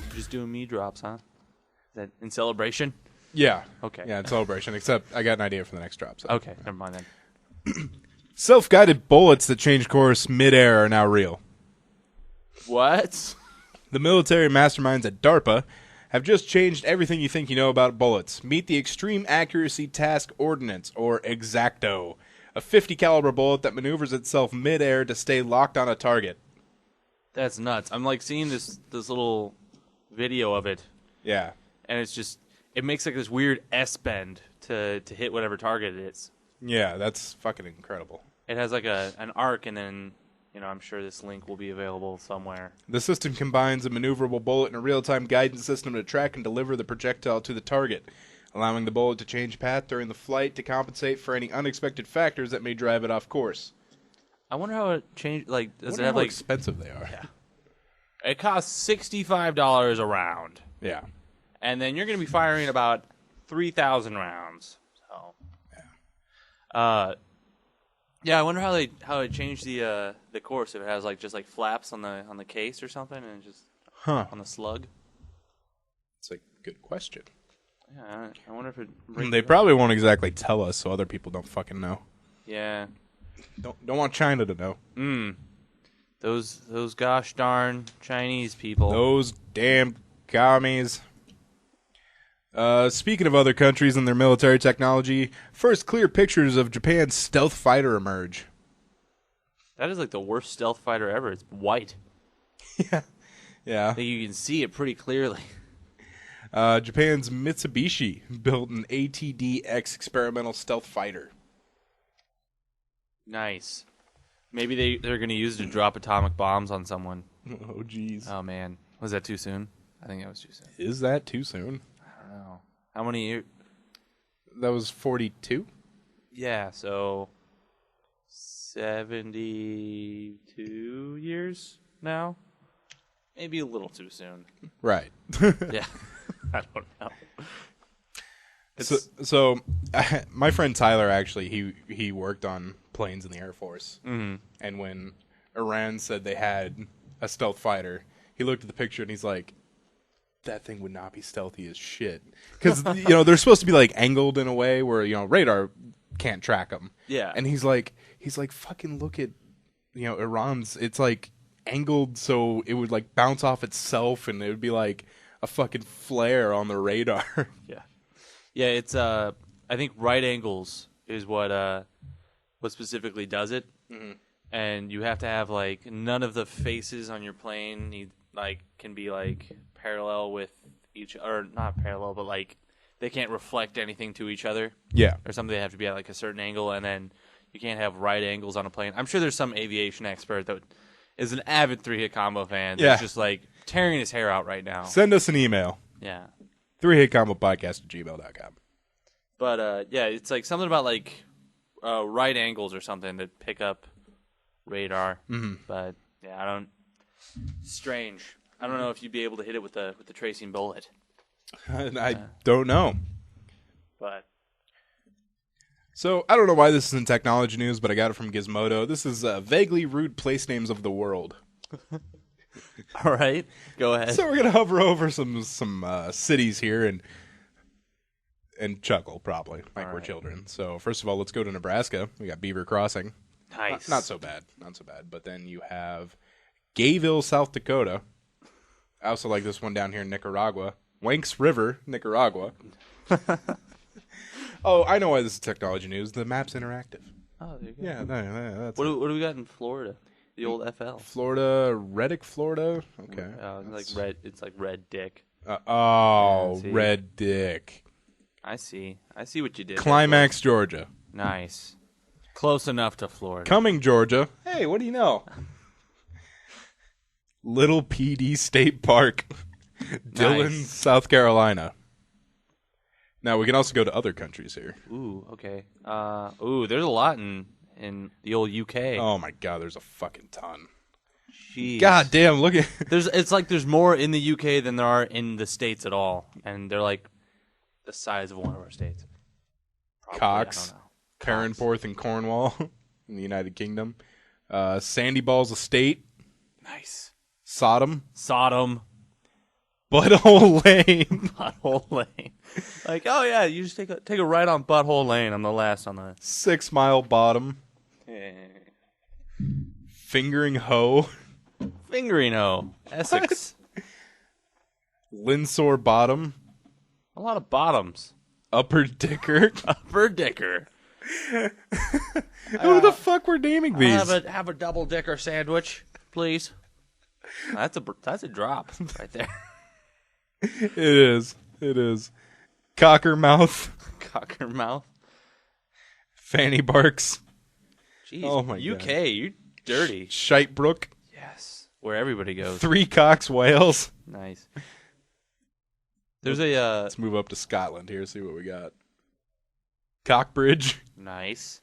You're just doing me drops, huh? Is that in celebration? Yeah. Okay. Yeah, it's celebration, except I got an idea for the next drop. So. Okay, never mind then. Self-guided bullets that change course mid-air are now real. What? The military masterminds at DARPA have just changed everything you think you know about bullets. Meet the Extreme Accuracy Task Ordnance, or Exacto, a 50 caliber bullet that maneuvers itself mid-air to stay locked on a target. That's nuts. I'm like seeing this little video of it, Yeah. and it makes like this weird S bend to hit whatever target it is. Yeah, that's fucking incredible. It has like an arc, and then I'm sure this link will be available somewhere. The system combines a maneuverable bullet and a real-time guidance system to track and deliver the projectile to the target, allowing the bullet to change path during the flight to compensate for any unexpected factors that may drive it off course. I wonder how it changed. Like, does it How have like expensive they are? Yeah. It costs $65 a round, Yeah. and then you're going to be firing about 3,000 rounds. So, yeah, I wonder how they changed the course. If it has like just like flaps on the case or something, and just on the slug. It's a good question. Yeah, I wonder if it. Brings They it up. probably won't exactly tell us, so other people don't fucking know. Yeah. Don't want China to know. Those gosh darn Chinese people. Those damn commies. Speaking of other countries and their military technology, first clear pictures of Japan's stealth fighter emerge. That is like the worst stealth fighter ever. It's white. Yeah. Like you can see it pretty clearly. Japan's Mitsubishi built an ATD-X experimental stealth fighter. Nice. Maybe they're going to use it to drop atomic bombs on someone. Oh, jeez. Oh, man. Was that too soon? I think that was too soon. Is that too soon? I don't know. How many years? That was 42? Yeah, so 72 years now? Maybe a little too soon. Right. Yeah. I don't know. So my friend Tyler, actually, he worked on planes in the Air Force. Mm-hmm. And when Iran said they had a stealth fighter, he looked at the picture and he's like, that thing would not be stealthy as shit. Because, they're supposed to be, like, angled in a way where, radar can't track them. Yeah. And he's like, fucking look at, Iran's, it's, like, angled so it would, like, bounce off itself and it would be, like, a fucking flare on the radar. Yeah. Yeah, it's, I think right angles is what specifically does it. Mm-hmm. And you have to have, like, none of the faces on your plane can be, like, parallel with each, or not parallel, but like they can't reflect anything to each other. Yeah. Or something. They have to be at like a certain angle, and then you can't have right angles on a plane. I'm sure there's some aviation expert that is an avid 3-Hit Combo fan that's just like tearing his hair out right now. Send us an email. Yeah. 3hitcombopodcast@gmail.com. But yeah, it's like something about like right angles or something that pick up radar. Mm-hmm. But yeah, strange. I don't know if you'd be able to hit it with the tracing bullet. I don't know. But So, I don't know why this is in technology news, but I got it from Gizmodo. This is vaguely rude place names of the world. All right, go ahead. So we're going to hover over some cities here and chuckle, probably, like we're children. So, first of all, let's go to Nebraska. We got Beaver Crossing. Nice. Not so bad. But then you have Gayville, South Dakota. I also like this one down here in Nicaragua. Wanks River, Nicaragua. Oh, I know why this is technology news. The map's interactive. Oh, there you go. Yeah, that's What do we got in Florida? The old FL. Florida, Reddick, Florida. Okay. It's like red dick. Oh, see. Red Dick. I see what you did. Climax, Georgia. Nice. Close enough to Florida. Cumming, Georgia. Hey, what do you know? Little PD State Park. Dillon, Nice. South Carolina. Now, we can also go to other countries here. Ooh, okay. There's a lot in the old UK. Oh, my God, there's a fucking ton. Jeez. God damn, look at... It's like there's more in the UK than there are in the States at all. And they're like the size of one of our states. Probably, Cox, I don't know. Perranporth, and Cornwall in the United Kingdom. Sandy Balls Estate. Nice. Sodom. Butthole Lane. Butthole Lane. Like, oh yeah, you just take a right on Butthole Lane. I'm the last on the 6 Mile Bottom. Fingering Hoe. Fingering Hoe. Essex. Linsore Bottom. A lot of bottoms. Upper Dicker. Upper Dicker. Who the fuck were naming these? Have a double dicker sandwich, please. That's a drop right there. It is. Cockermouth. Cockermouth. Fanny Barks. Jeez. Oh my UK, God. you're dirty. Shitebrook. Yes. Where everybody goes. Three Cocks Wales. Nice. There's a Let's move up to Scotland here, see what we got. Cockbridge. nice.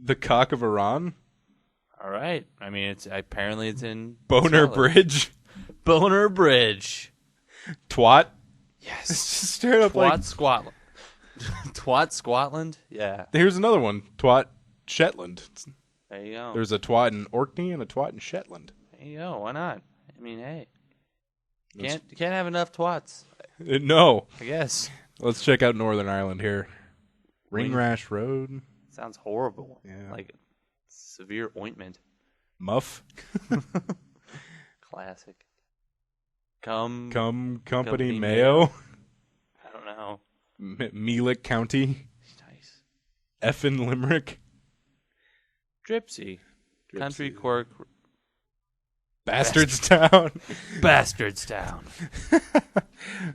The Cock of Iran. All right. I mean, it's in Boner Scotland. Bridge. Boner Bridge. Twat. Yes. Just straight up Twat like... Scotland. Twat Scotland? Yeah. Here's another one. Twat Shetland. There you go. There's a twat in Orkney and a twat in Shetland. There you go. Why not? I mean, hey. You can't have enough twats, No. I guess. Let's check out Northern Ireland here. Ringrash Road. Sounds horrible. Yeah. Like severe ointment. Muff. Classic. Come Company Company Mayo. I don't know. Meelick County. Nice. Effin Limerick. Dripsy. Country Cork. Bastardstown. Bastardstown.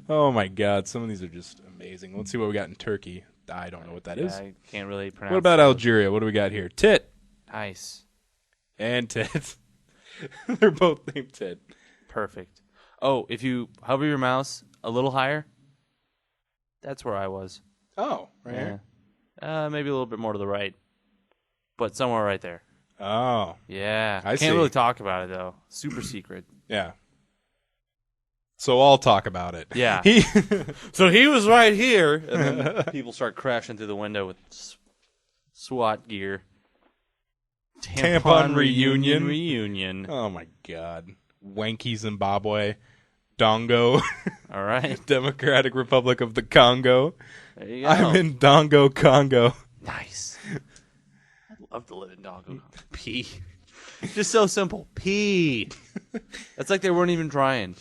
Oh my God, some of these are just amazing. Let's see what we got in Turkey. I don't know what that is. I can't really pronounce. What about those. Algeria? What do we got here? Tit Nice. and Tit. They're both named Tit. Perfect. Oh, if you hover your mouse a little higher, that's where I was. Oh, right here. Maybe a little bit more to the right, but somewhere right there. Oh, Yeah. I Can't see. really talk about it though. Super secret. yeah. So I'll talk about it. Yeah. He So he was right here, and then people start crashing through the window with SWAT gear. Tampon reunion. Reunion. Oh my God. Wanky Zimbabwe. Dongo. All right. Democratic Republic of the Congo. There you go. I'm in Dongo, Congo. Nice. I'd love to live in Dongo. P. Just so simple. P. That's like they weren't even trying.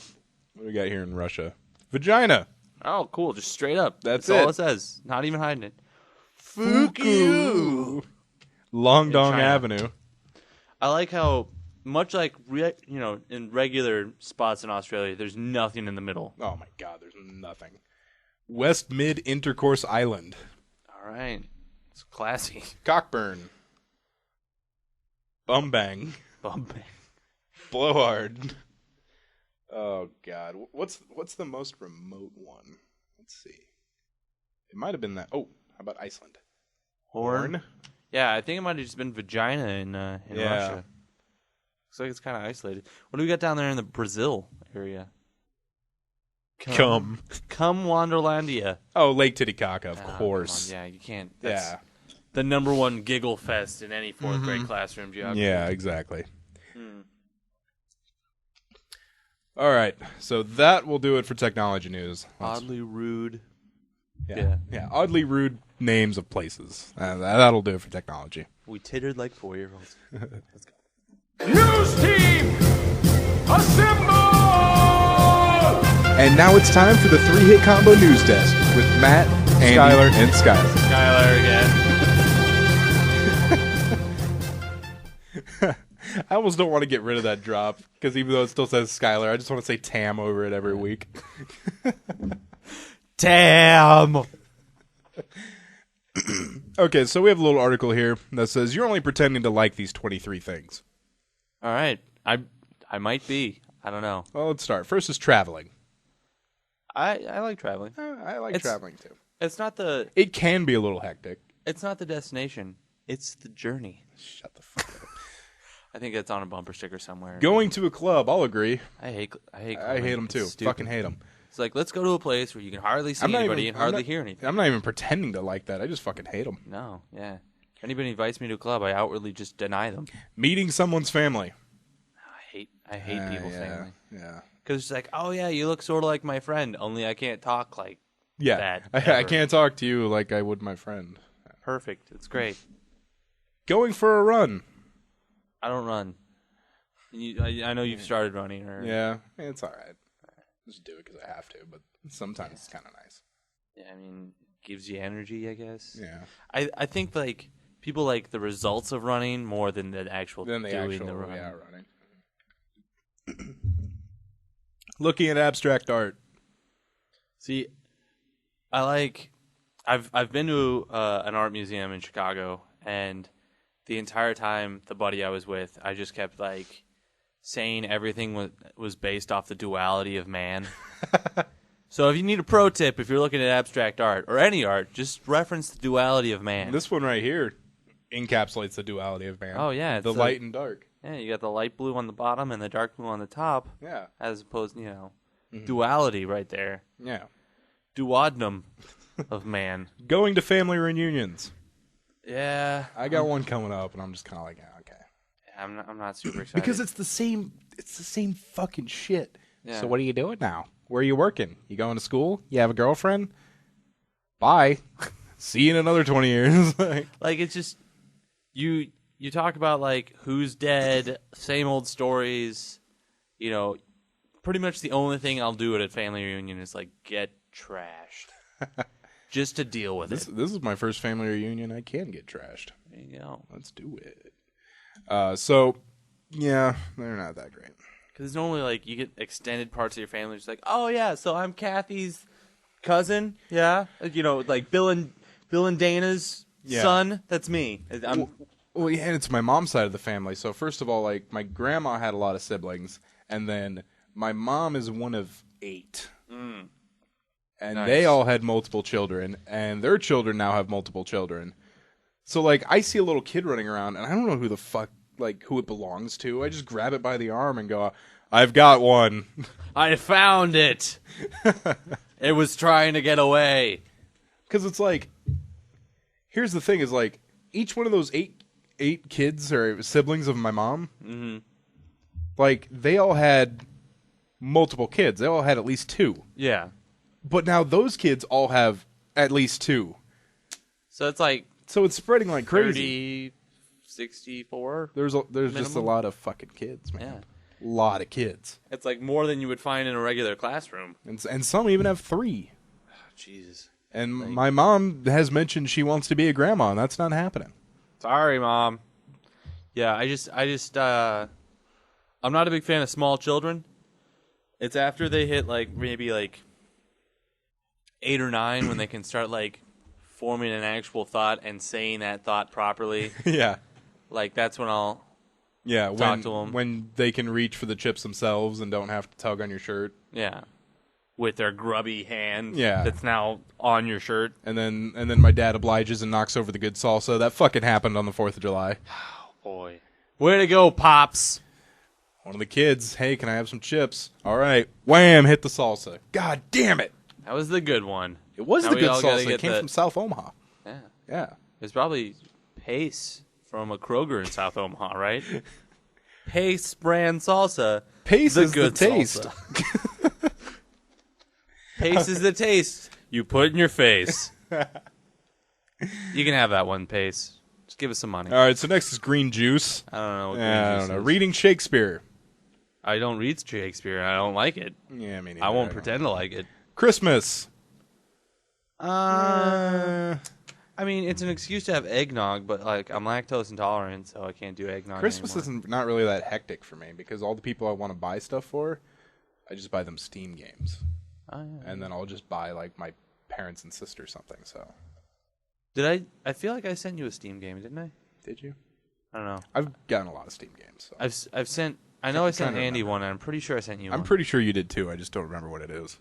What do we got here in Russia? Vagina. Oh, cool. Just straight up. That's all it. it says. Not even hiding it. Fuck you. Long Dong China. Avenue. I like how much like in regular spots in Australia, there's nothing in the middle. Oh my God, there's nothing. West Mid Intercourse Island. All right, it's classy. Cockburn. Bumbang. Bumping. Blowhard. Oh God, what's the most remote one? Let's see. It might have been that. Oh, how about Iceland? Horn. Yeah, I think it might have just been vagina in Yeah. Russia. Looks like it's kind of isolated. What do we got down there in the Brazil area? Cum. Wonderlandia. Oh, Lake Titicaca, of Oh, course. come on. Yeah, you can't. Yeah. the number one giggle fest in any fourth grade classroom geography. Yeah, exactly. All right, so that will do it for technology news. Oddly rude. Yeah. Oddly rude names of places. That'll do it for technology. We tittered like 4-year-olds. Let's go. News team, assemble! And now it's time for the 3-Hit Combo News Desk with Matt, Andy, Skylar. and Skylar. Skylar again. I almost don't want to get rid of that drop, because even though it still says Skylar, I just want to say Tam over it every week. Tam! Okay, so we have a little article here that says, you're only pretending to like these 23 things. All right. I might be. I don't know. Well, let's start. First is traveling. I like traveling. I like traveling, too. It's not the It can be a little hectic. It's not the destination. It's the journey. Shut the fuck up. I think it's on a bumper sticker somewhere. Going to a club, I'll agree. I hate them, too. Fucking hate them. It's like, let's go to a place where you can hardly see anybody and hardly hear anything. I'm not even pretending to like that. I just fucking hate them. No, yeah. If anybody invites me to a club, I outwardly just deny them. Meeting someone's family. I hate people's family. Yeah. Because it's like, oh yeah, you look sort of like my friend, only I can't talk like that. I can't talk to you like I would my friend. Perfect. It's great. Going for a run. I don't run. I know you've started running. Yeah, it's all right. Just do it because I have to, but sometimes it's kind of nice. Yeah, I mean, gives you energy, I guess. Yeah. I think like people like the results of running more than the actual Than the doing actual the running. running. Looking at abstract art. See, I've been to an art museum in Chicago, and the entire time the buddy I was with, I just kept like saying everything was based off the duality of man. So if you need a pro tip, if you're looking at abstract art or any art, just reference the duality of man. This one right here encapsulates the duality of man. Oh yeah, the light and dark. Yeah, you got the light blue on the bottom and the dark blue on the top. Yeah. As opposed, duality right there. Yeah. Duodenum of man. Going to family reunions. Yeah. I got one coming up, and I'm just kind of like, okay. Yeah, I'm not super excited. Because it's the same fucking shit. Yeah. So what are you doing now? Where are you working? You going to school? You have a girlfriend? Bye. See you in another 20 years. Like it's just you talk about like who's dead, same old stories. Pretty much the only thing I'll do at a family reunion is like get trashed. Just to deal with it. This is my first family reunion. I can get trashed. There you go. Let's do it. So, yeah, they're not that great. Because normally, like, you get extended parts of your family. Just like, oh yeah, so I'm Kathy's cousin. Yeah, like Bill and Dana's son. That's me. Well, yeah, and it's my mom's side of the family. So first of all, like my grandma had a lot of siblings, and then my mom is one of 8. And nice. They all had multiple children, and their children now have multiple children. So, like, I see a little kid running around, and I don't know who the fuck, like, who it belongs to. I just grab it by the arm and go, I've got one. I found it. It was trying to get away. Because it's like, here's the thing, is like, each one of those eight kids or siblings of my mom, like, they all had multiple kids. They all had at least 2. Yeah. But now those kids all have at least 2. So it's like So it's spreading like crazy. 30, 64. There's minimum? just a lot of fucking kids, man. Yeah. A lot of kids. It's like more than you would find in a regular classroom. And some even have 3. Jesus. And my mom has mentioned she wants to be a grandma, and that's not happening. Sorry, Mom. Yeah, I just I'm not a big fan of small children. It's after they hit like maybe like 8 or 9 when they can start like forming an actual thought and saying that thought properly. Yeah. Like that's when I'll talk to them. When they can reach for the chips themselves and don't have to tug on your shirt. Yeah. With their grubby hand that's now on your shirt. And then my dad obliges and knocks over the good salsa. That fucking happened on the 4th of July. Oh, boy. Way to go, Pops. One of the kids, hey, can I have some chips? All right. Wham, hit the salsa. God damn it. That was the good one. It was Now the we good all gotta salsa. It get came from South Omaha. Yeah. Yeah. It's probably Pace from a Kroger in South Omaha, right? Pace brand salsa. Pace the is good the taste. salsa. Pace is the taste you put in your face. You can have that one, Pace. Just give us some money. All right, so next is green juice. I don't know what I green don't know. juice is. Reading Shakespeare. I don't read Shakespeare, and I don't like it. Yeah, I mean, I won't pretend to like it. Christmas. I mean, it's an excuse to have eggnog, but like I'm lactose intolerant, so I can't do eggnog Christmas anymore. isn't not really that hectic for me because all the people I want to buy stuff for, I just buy them Steam games, and then I'll just buy like my parents and sister something. So, Did I feel like I sent you a Steam game, didn't I? did you? I don't know. I've gotten a lot of Steam games. So. I've sent. I know I sent Kinda Andy remember. one, and I'm pretty sure I sent you I'm one. pretty sure you did too. I just don't remember what it is.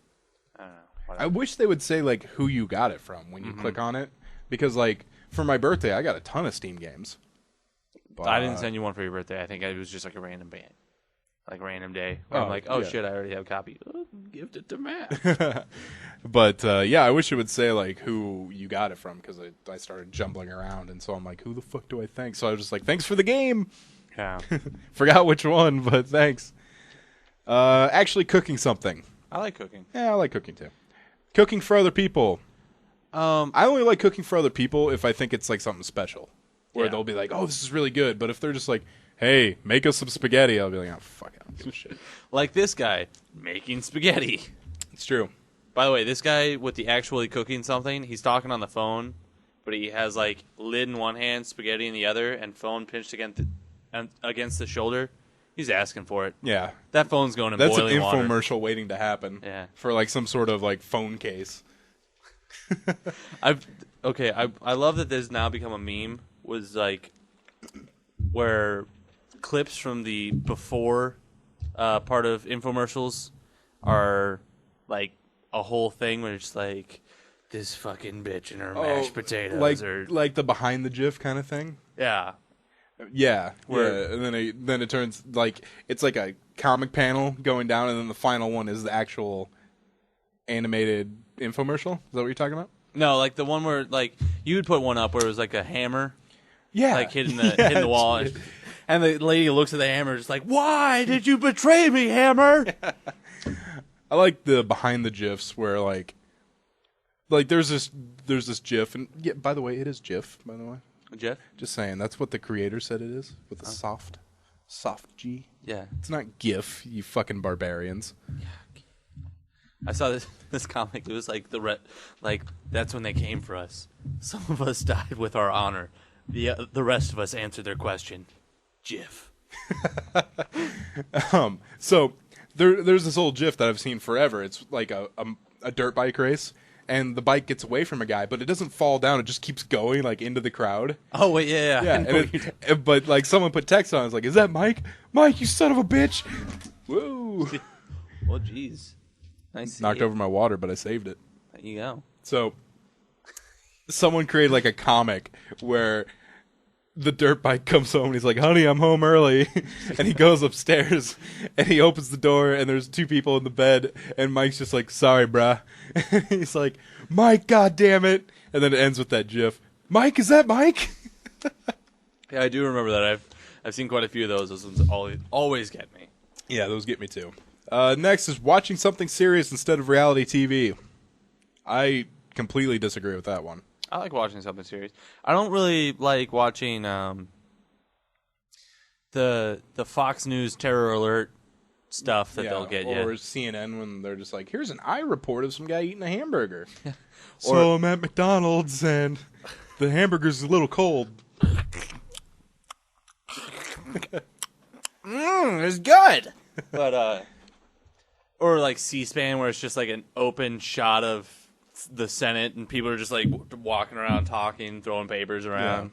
I don't know. I Whatever. wish they would say like who you got it from when you click on it, because like for my birthday I got a ton of Steam games. But, I didn't send you one for your birthday. I think it was just like a random band, like random day. Where I'm like, oh yeah. shit, I already have a copy. Oh, gift it to Matt. But yeah, I wish it would say like who you got it from because I started jumbling around, and so I'm like, who the fuck do I thank? So I was just like, thanks for the game. Yeah. Forgot which one, but thanks. Actually cooking something. I like cooking. Yeah, I like cooking too. Cooking for other people. I only like cooking for other people if I think it's like something special, where Yeah. they'll be like, "Oh, this is really good." But if they're just like, "Hey, make us some spaghetti," I'll be like, "Oh, fuck it, I don't give a shit." Like this guy making spaghetti. It's true. By the way, this guy with the actually cooking something, he's talking on the phone, but he has like lid in one hand, spaghetti in the other, and phone pinched against the shoulder. He's asking for it. Yeah, That phone's going in that's an boiling water. infomercial waiting to happen. Yeah. for like some sort of like phone case. I love that there's now become a meme. Was like where clips from the before part of infomercials are like a whole thing where it's like this fucking bitch and her mashed potatoes like the behind the GIF kind of thing. yeah. Yeah, Where- yeah, and then it turns like it's like a comic panel going down, and then the final one is the actual animated infomercial. Is that what you're talking about? No, like the one where like you would put one up where it was like a hammer Yeah, like hitting the wall, and the lady looks at the hammer just like, "Why did you betray me, hammer?" I like the behind the GIFs where like there's this GIF, and yeah, by the way, it is GIF, by the way. Jeff? Just saying, that's what the creator said it is with a soft G. Yeah. It's not GIF, you fucking barbarians. I saw this comic. It was like like that's when they came for us. Some of us died with our honor. The rest of us answered their question. GIF. So there's this old GIF that I've seen forever. It's like a dirt bike race, and the bike gets away from a guy, but it doesn't fall down. It just keeps going like into the crowd. Oh wait, yeah. Yeah, I know what and but like someone put text on it. It's like, is that Mike? Mike, you son of a bitch! Whoa! well, jeez. Nice. Knocked over my water, but I saved it. There you go. So someone created like a comic where the dirt bike comes home and he's like, "Honey, I'm home early," and he goes upstairs and he opens the door and there's two people in the bed and Mike's just like, "Sorry, bruh." He's like, "Mike, God damn it!" And then it ends with that GIF. Mike, is that Mike? Yeah, I do remember that. I've seen quite a few of those. Those ones always get me. Yeah, those get me too. Next is watching something serious instead of reality TV. I completely disagree with that one. I like watching something serious. I don't really like watching the Fox News terror alert stuff that they'll get or you. CNN when they're just like, "Here's an eye report of some guy eating a hamburger." So I'm at McDonald's and the hamburger's a little cold. It's good. But or like C-SPAN where it's just like an open shot of the Senate and people are just like walking around talking, throwing papers around.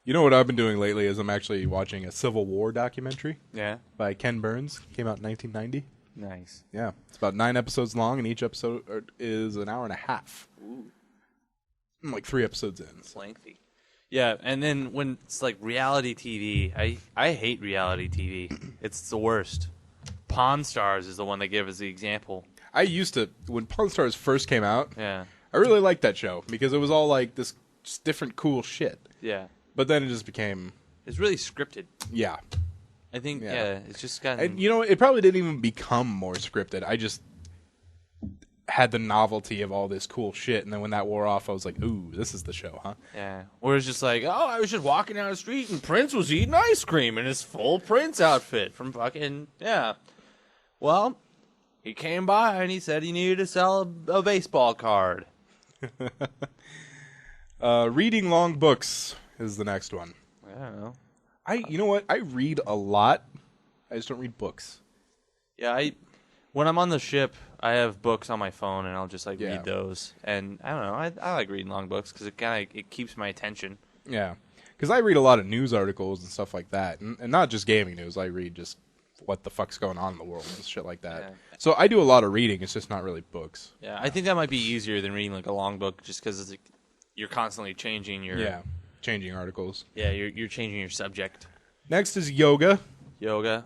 You know what I've been doing lately is I'm actually watching a Civil War documentary Yeah. by Ken Burns. Came out in 1990. Nice. Yeah, it's about 9 episodes long, and each episode is an hour and a half. Ooh. I'm like 3 episodes in. It's lengthy. Yeah, and then when it's like reality TV, I hate reality TV. It's the worst. Pawn Stars is the one they give as the example. I used to, when Pawn Stars first came out, Yeah. I really liked that show because it was all like this just different cool shit. Yeah. But then it just became... It's really scripted. Yeah. I think, it's just gotten... And, it probably didn't even become more scripted. I just had the novelty of all this cool shit, and then when that wore off, I was like, ooh, this is the show, huh? Yeah. Or it's just like, I was just walking down the street, and Prince was eating ice cream in his full Prince outfit from fucking... Yeah. Well, he came by, and he said he needed to sell a baseball card. Reading long books is the next one. I don't know. You know what? I read a lot. I just don't read books. Yeah, when I'm on the ship, I have books on my phone, and I'll just Yeah. read those. And I don't know, I like reading long books because it keeps my attention. Yeah, because I read a lot of news articles and stuff like that, and not just gaming news. I read just what the fuck's going on in the world and shit like that. Yeah. So I do a lot of reading. It's just not really books. Yeah, I think that might be easier than reading like a long book, just because you're constantly changing your changing articles. Yeah, you're changing your subject. Next is yoga. Yoga.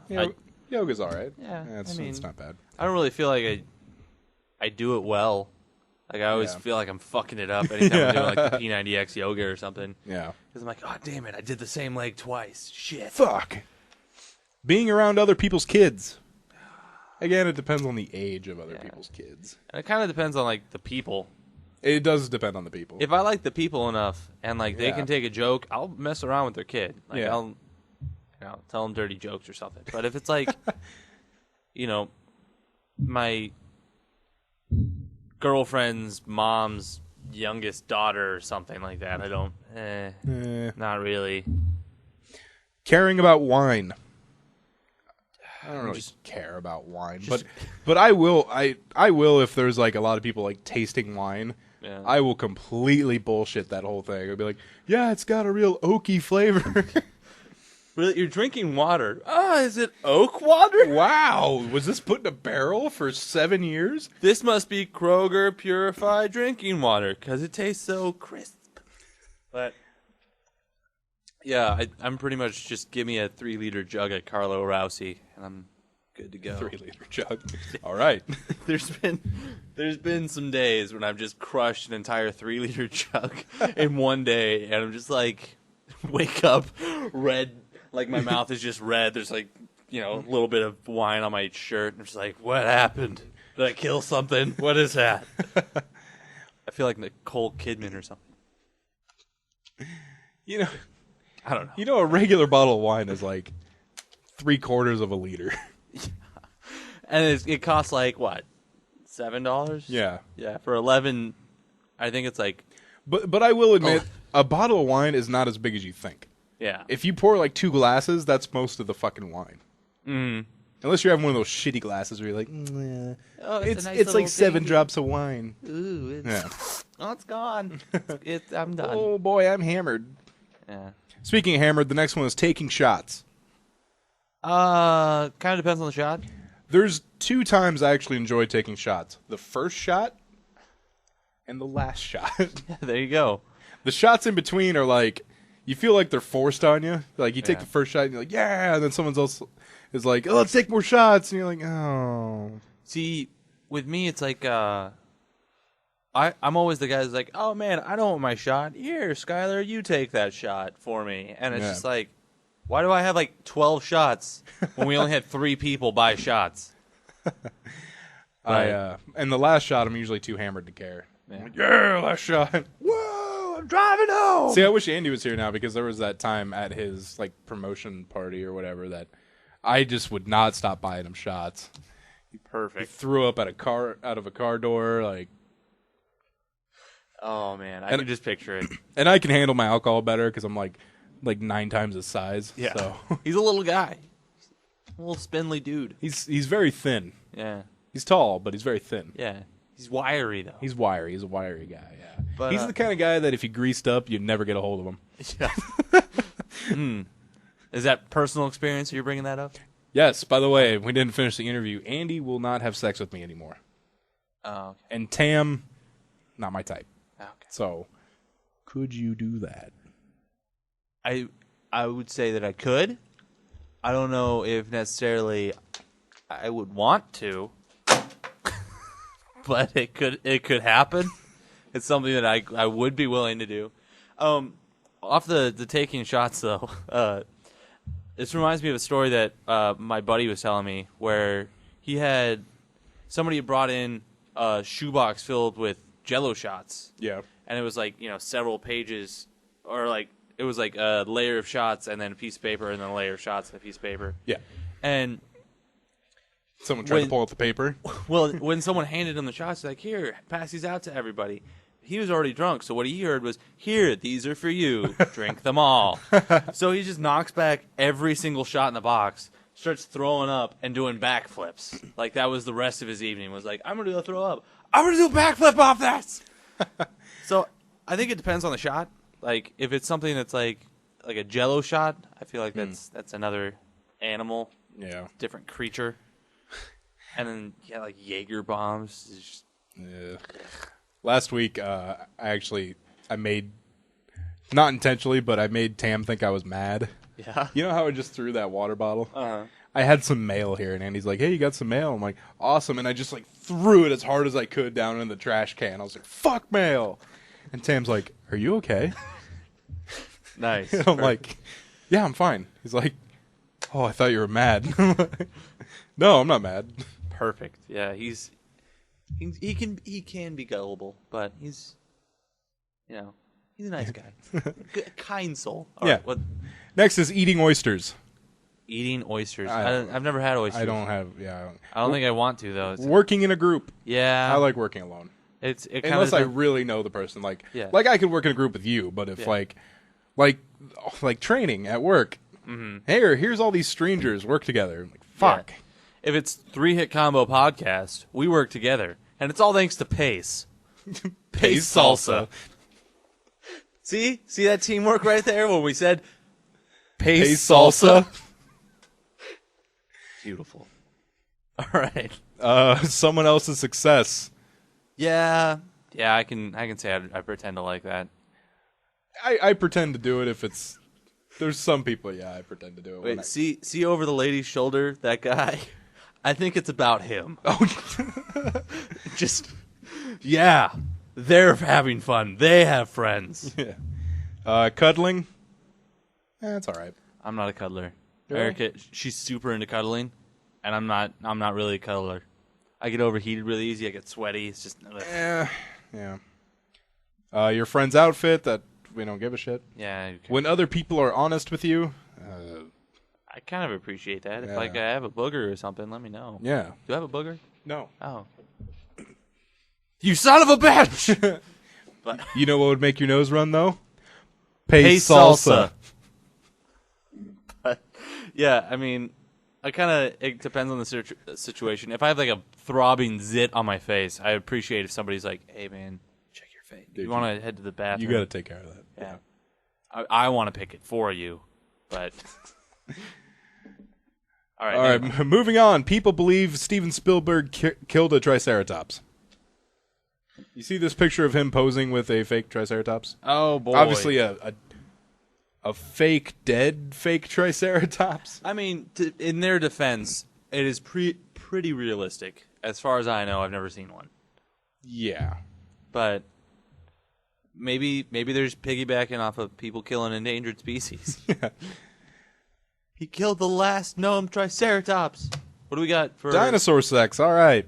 Yoga's all right. Yeah, it's not bad. I don't really feel like I do it well. Like I always feel like I'm fucking it up anytime I'm doing like the P90X yoga or something. Yeah. Because I'm like, oh damn it, I did the same leg twice. Shit. Fuck. Being around other people's kids. Again, it depends on the age of other people's kids. And it kind of depends on like the people. It does depend on the people. If I like the people enough and like they can take a joke, I'll mess around with their kid. Like I'll tell them dirty jokes or something. But if it's like, my girlfriend's mom's youngest daughter or something like that, I don't. Not really. Caring about wine. I don't really care about wine, but I will. I will if there's like a lot of people like tasting wine. Yeah. I will completely bullshit that whole thing. I'll be like, yeah, it's got a real oaky flavor. Really, you're drinking water? Is it oak water? Wow, was this put in a barrel for 7 years? This must be Kroger purified drinking water because it tastes so crisp. But yeah, I'm pretty much just give me a 3-liter jug at Carlo Rousey and I'm good to go. 3-liter jug. All right. There's been some days when I've just crushed an entire 3-liter jug in one day, and I'm just like, wake up red, like my mouth is just red. There's like, a little bit of wine on my shirt, and I'm just like, what happened? Did I kill something? What is that? I feel like Nicole Kidman or something. I don't know. A regular bottle of wine is like 3/4 of a liter. And it costs like what, $7? Yeah. Yeah, for 11, I think it's like. But I will admit, a bottle of wine is not as big as you think. Yeah. If you pour like 2 glasses, that's most of the fucking wine. Mm. Unless you're having one of those shitty glasses where you're like, it's it's like 7 drops of wine. Ooh, it's it's gone. I'm done. Oh boy, I'm hammered. Yeah. Speaking of hammered, the next one is taking shots. Kind of depends on the shot. There's 2 times I actually enjoy taking shots. The first shot and the last shot. Yeah, there you go. The shots in between are like, you feel like they're forced on you. Like, you take the first shot and you're like, yeah, and then someone else is like, oh, let's take more shots. And you're like, oh. See, with me, it's like, I'm always the guy that's like, oh, man, I don't want my shot. Here, Skylar, you take that shot for me. And it's just like, why do I have like 12 shots when we only had 3 people buy shots? And the last shot, I'm usually too hammered to care. Yeah, last shot. Whoa, I'm driving home. See, I wish Andy was here now because there was that time at his like promotion party or whatever that I just would not stop buying him shots. Perfect. He threw up out of a car door, like. Oh man, I can just picture it. And I can handle my alcohol better because I'm like 9 times his size. Yeah, so. He's a little guy, a little spindly dude. He's very thin. Yeah. He's tall, but he's very thin. Yeah. He's wiry though. He's wiry. He's a wiry guy. Yeah. But, he's the kind of guy that if you greased up, you'd never get a hold of him. Yeah. Is that personal experience? You're bringing that up? Yes. By the way, we didn't finish the interview. Andy will not have sex with me anymore. Oh. Okay. And Tam, not my type. Okay. So, could you do that? I would say that I could. I don't know if necessarily I would want to, but it could happen. It's something that I would be willing to do. Off the taking shots though, this reminds me of a story that my buddy was telling me where somebody had brought in a shoebox filled with Jello shots. Yeah. And it was like, several pages, or like it was like a layer of shots and then a piece of paper and then a layer of shots and a piece of paper. Yeah. And someone tried to pull out the paper. Well, when someone handed him the shots, like, here, pass these out to everybody. He was already drunk, so what he heard was, here, these are for you. Drink them all. So he just knocks back every single shot in the box, starts throwing up and doing backflips. Like, that was the rest of his evening. Was like, I'm going to throw up. I'm going to do a backflip off this. So I think it depends on the shot. Like, if it's something that's like a Jello shot, I feel like that's another animal. Yeah. Different creature. And then, like Jaeger bombs. Just... Yeah. Last week, I made, not intentionally, but I made Tam think I was mad. Yeah. You know how I just threw that water bottle? Uh-huh. I had some mail here, and Andy's like, hey, you got some mail? I'm like, awesome. And I just, threw it as hard as I could down in the trash can. I was like, fuck mail. And Tam's like, are you okay? Nice. And I'm like, yeah, I'm fine. He's like, oh, I thought you were mad. No, I'm not mad. Perfect. Yeah, he can be gullible, but he's a nice guy. Good, kind soul. All Yeah. right, Next is eating oysters. eating oysters. I've never had oysters. I don't have, I don't think I want to though. Working in a group. Yeah. I like working alone. Unless I really know the person. Like I could work in a group with you, but if like training at work, here's all these strangers work together. Like, fuck. Yeah. If it's 3 Hit Combo Podcast, we work together, and it's all thanks to Pace. Pace Salsa. See that teamwork right there when we said Pace Salsa. Beautiful. All right. Someone else's success. Yeah, I can say I pretend to like that. I pretend to do it if it's. There's some people, I pretend to do it. Wait, see over the lady's shoulder, that guy? I think it's about him. Oh, just, they're having fun. They have friends. Yeah. Cuddling? That's all right. I'm not a cuddler. Really? Erica, she's super into cuddling, and I'm not really a cuddler. I get overheated really easy. I get sweaty. It's just... Yeah. Your friend's outfit that we don't give a shit. Yeah. Okay. When other people are honest with you. I kind of appreciate that. If I have a booger or something, let me know. Yeah. Do I have a booger? No. Oh. You son of a bitch! But you know what would make your nose run though? Pace salsa. But yeah, I mean, it depends on the situation. If I have like a throbbing zit on my face, I appreciate if somebody's like, "Hey man, check your face. You want to head to the bathroom? You got to take care of that." Yeah. I want to pick it for you, but. All right. Moving on. People believe Steven Spielberg killed a triceratops. You see this picture of him posing with a fake triceratops? Oh boy! Obviously, a fake triceratops. I mean, in their defense, it is pretty realistic. As far as I know, I've never seen one. Yeah, but maybe they're just piggybacking off of people killing endangered species. Yeah. He killed the last known triceratops. What do we got for dinosaur sex? All right.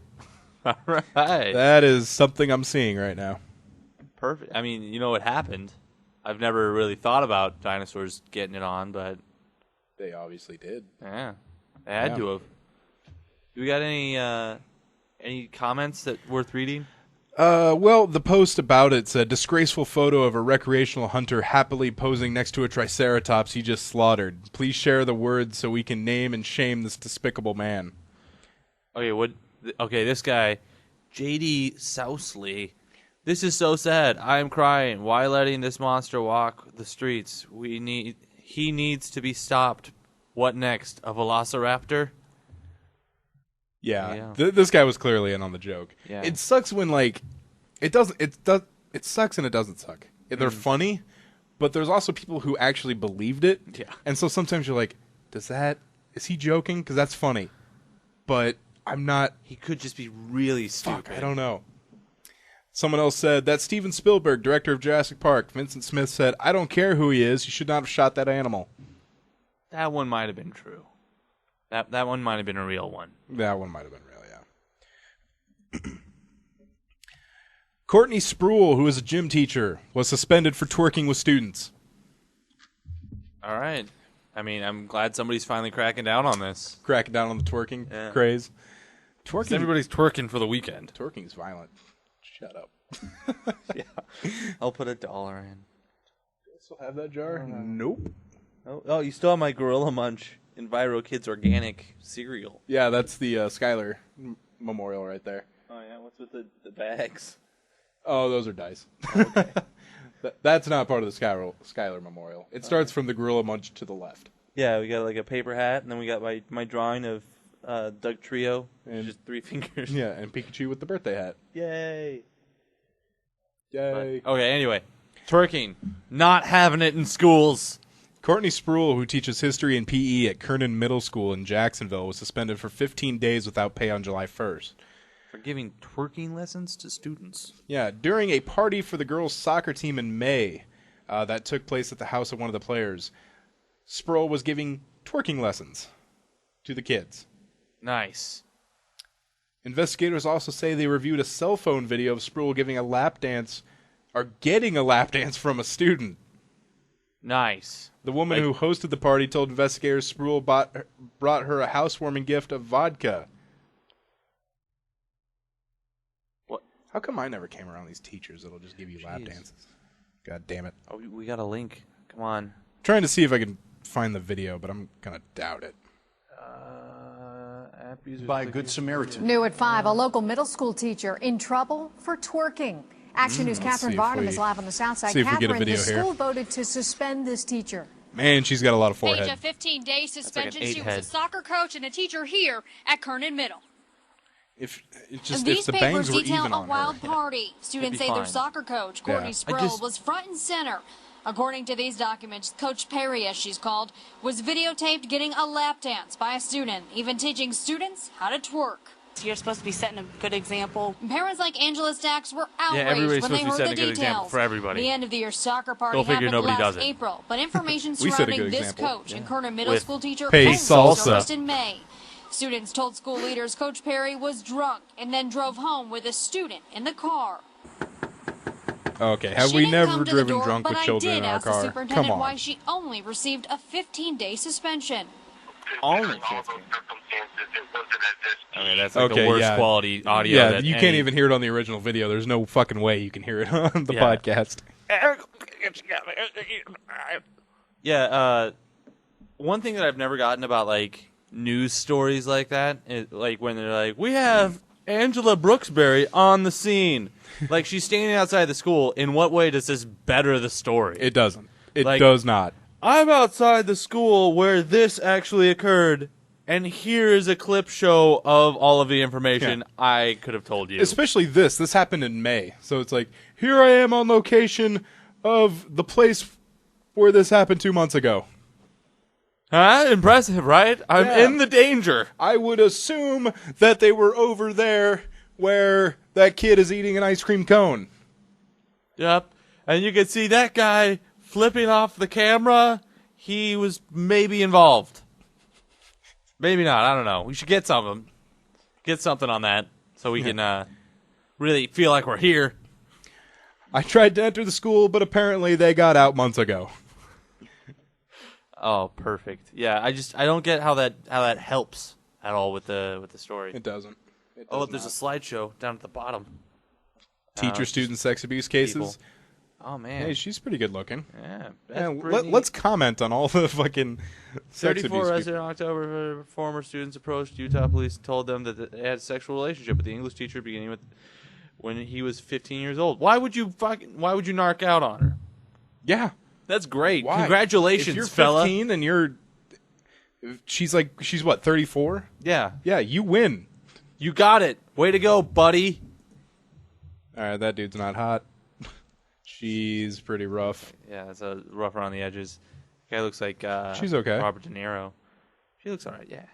All right. That is something I'm seeing right now. Perfect. I mean, you know what happened. I've never really thought about dinosaurs getting it on, but they obviously did. Yeah, they had to have. Do we got any comments that worth reading? Well, the post about it's a disgraceful photo of a recreational hunter happily posing next to a triceratops he just slaughtered. Please share the words so we can name and shame this despicable man. Okay, Okay, this guy, J.D. Sousley. This is so sad. I am crying. Why letting this monster walk the streets? He needs to be stopped. What next? A velociraptor? Yeah. This guy was clearly in on the joke. Yeah. It sucks when it sucks and it doesn't suck. They're funny, but there's also people who actually believed it. Yeah. And so sometimes you're like, is he joking? Because that's funny. But I'm not. He could just be really stupid. Fuck, I don't know. Someone else said, that's Steven Spielberg, director of Jurassic Park. Vincent Smith said, I don't care who he is. You should not have shot that animal. That one might have been true. That one might have been a real one. That one might have been real, yeah. Courtney Sproul, who is a gym teacher, was suspended for twerking with students. All right. I mean, I'm glad somebody's finally cracking down on this. Cracking down on the twerking craze. Twerking. Everybody's twerking for the weekend. Twerking's violent. Shut up. Yeah. I'll put $1 in. Still have that jar? Nope. Oh, you still have my Gorilla Munch Enviro Kids Organic cereal. Yeah, that's the Skylar memorial right there. Oh, yeah? What's with the bags? Oh, those are dice. Okay. That's not part of the Skylar memorial. It starts from the Gorilla Munch to the left. Yeah, we got like a paper hat, and then we got my drawing of Doug Trio, and just 3 fingers. Yeah, and Pikachu with the birthday hat. Yay. Yay. But, okay, anyway. Twerking. Not having it in schools. Courtney Sproul, who teaches history and PE at Kernan Middle School in Jacksonville, was suspended for 15 days without pay on July 1st. For giving twerking lessons to students. Yeah, during a party for the girls' soccer team in May that took place at the house of one of the players, Sproul was giving twerking lessons to the kids. Nice. Investigators also say they reviewed a cell phone video of Sproul giving a lap dance, or getting a lap dance from a student. Nice. The woman who hosted the party told investigators Sproul brought her a housewarming gift of vodka. What? How come I never came around these teachers that'll just give you lap dances? God damn it. Oh, we got a link. Come on. Trying to see if I can find the video, but I'm going to doubt it. By Good Samaritan. New at 5, a local middle school teacher in trouble for twerking. Action News' Catherine Varnum is live on the South Side. Catherine, the school voted to suspend this teacher. Man, she's got a lot of forehead. A 15-day suspension. Like she was a soccer coach and a teacher here at Kernan Middle. If These the papers bangs were detail even a on wild her. party. Students say their fine. soccer coach, Courtney Sproul, was front and center. According to these documents, Coach Perry, as she's called, was videotaped getting a lap dance by a student, even teaching students how to twerk. You're supposed to be setting a good example. Parents like Angela Stacks were outraged everybody's when they supposed to heard be the setting a good example details. for everybody. The end of the year soccer party Go figure happened nobody last does it. April, but information We set a surrounding good this example. coach and Kernan Middle With School teacher Pay only salsa. surfaced in May. Students told school leaders Coach Perry was drunk and then drove home with a student in the car. Okay, have She we didn't never come to driven the door, drunk but with I children did in our ask the car? superintendent Come why on. she only received a 15-day suspension. Only 15. Okay, that's like Okay, the worst yeah. quality audio. Yeah, that you can't even hear it on the original video. There's no fucking way you can hear it on the Yeah. podcast. Yeah, one thing that I've never gotten about like news stories like that is like when they're like, we have Angela Brooksberry on the scene. Like she's standing outside the school. In what way does this better the story? It doesn't. It Like- does not. I'm outside the school where this actually occurred, and here is a clip show of all of the information I could have told you. Especially this. This happened in May. So it's like, here I am on location of the place where this happened 2 months ago. Huh? Impressive, right? I'm Yeah. in the danger. I would assume that they were over there where that kid is eating an ice cream cone. Yep. And you can see that guy flipping off the camera. He was maybe involved. Maybe not. I don't know. We should get something. Get something on that so we can really feel like we're here. I tried to enter the school, but apparently they got out months ago. Oh, perfect. Yeah, I don't get how that helps at all with the story. It doesn't. It Oh, does there's not. a slideshow down at the bottom. Teacher student sex abuse cases. people. Oh man. Hey, she's pretty good looking. Yeah. Yeah, That's let's comment on all the fucking sex 34 abuse people. resident in October, former students approached Utah police and told them that they had a sexual relationship with the English teacher beginning with when he was 15 years old. Why would you narc out on her? Yeah. That's great. Why? Congratulations, if you're fella. 15 and she's what, 34? Yeah. Yeah, you win. You got it. Way to go, buddy. All right, that dude's not hot. She's pretty rough. Yeah, it's a rough around the edges. Guy looks like She's okay. Robert De Niro. She looks all right, yeah.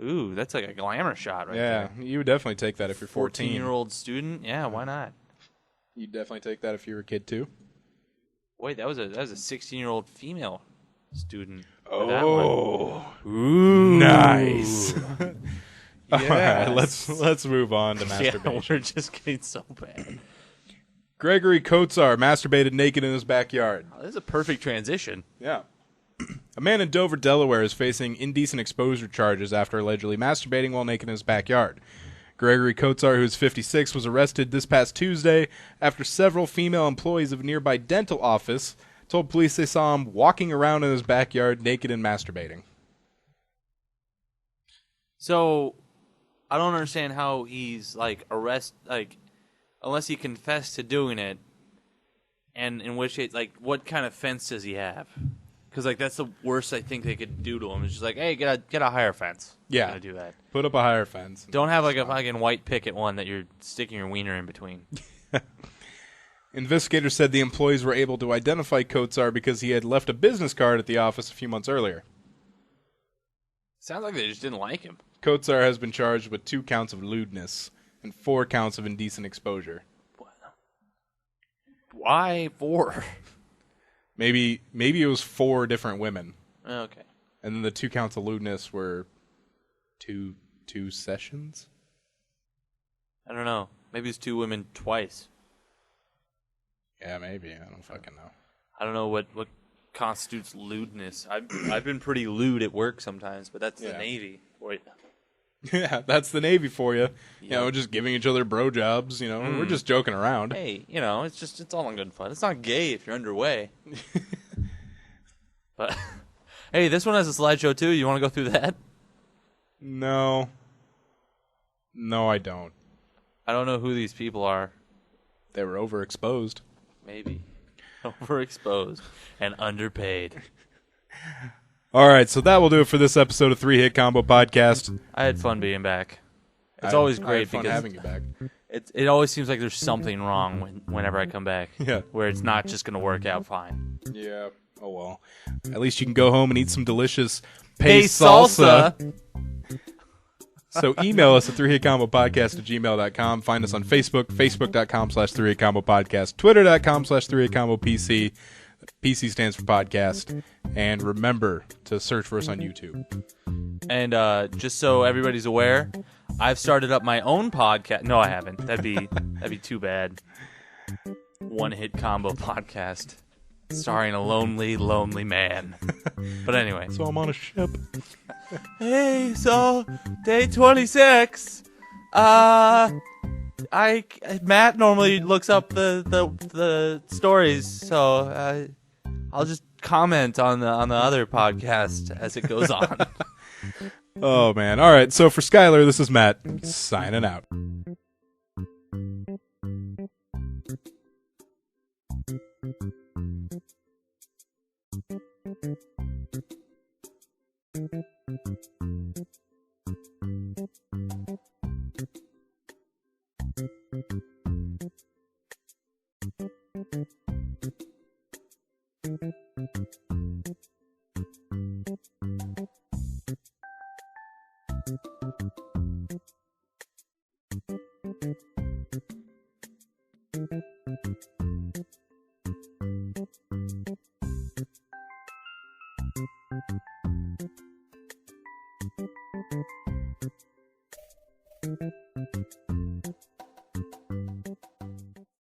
Ooh, that's like a glamour shot right there. Yeah, you would definitely take that if you're 14. 14-year-old student? Yeah, why not? You'd definitely take that if you were a kid, too. Wait, that was a 16-year-old female student. Oh. Ooh. Nice. All right, let's move on to masturbation. Yeah, we're just getting so bad. Gregory Kotsar masturbated naked in his backyard. Oh, this is a perfect transition. Yeah. A man in Dover, Delaware is facing indecent exposure charges after allegedly masturbating while naked in his backyard. Gregory Kotsar, who's 56, was arrested this past Tuesday after several female employees of a nearby dental office told police they saw him walking around in his backyard naked and masturbating. So, I don't understand how he's, unless he confessed to doing it, and in which case, what kind of fence does he have? Because, that's the worst I think they could do to him. It's just hey, get a higher fence. Yeah. Gonna do that. Put up a higher fence. Don't have, a fucking white picket one that you're sticking your wiener in between. Investigators said the employees were able to identify Kotsar because he had left a business card at the office a few months earlier. Sounds like they just didn't like him. Kotsar has been charged with 2 counts of lewdness and 4 counts of indecent exposure. Why 4? Maybe it was 4 different women. Okay. And then the 2 counts of lewdness were two sessions? I don't know. Maybe it's 2 women twice. Yeah, maybe. I don't fucking know. I don't know what constitutes lewdness. I've been pretty lewd at work sometimes, but that's the Navy for you. Yeah, that's the Navy for you. Yep. You know, just giving each other bro jobs. You know, we're just joking around. Hey, it's all in good fun. It's not gay if you're underway. But hey, this one has a slideshow too. You want to go through that? No, I don't. I don't know who these people are. They were overexposed. Maybe overexposed and underpaid. All right, so that will do it for this episode of 3 Hit Combo Podcast. I had fun being back. It's always great I had fun because having you back. It always seems like there's something wrong whenever I come back. Yeah. Where it's not just going to work out fine. Yeah. Oh, well. At least you can go home and eat some delicious salsa. So email us at 3hitcombopodcast@gmail.com. Find us on Facebook, facebook.com/3hitcombopodcast, twitter.com/3hitcombopc. PC stands for podcast. And remember to search for us on YouTube. And just so everybody's aware, I've started up my own podcast. No, I haven't. That'd be too bad. One Hit Combo Podcast, starring a lonely, lonely man. But anyway. So I'm on a ship. Hey, so day 26. Matt normally looks up the stories, so I'll just comment on the other podcast as it goes on. Oh man. All right. So for Skylar, this is Matt signing out. Thank you.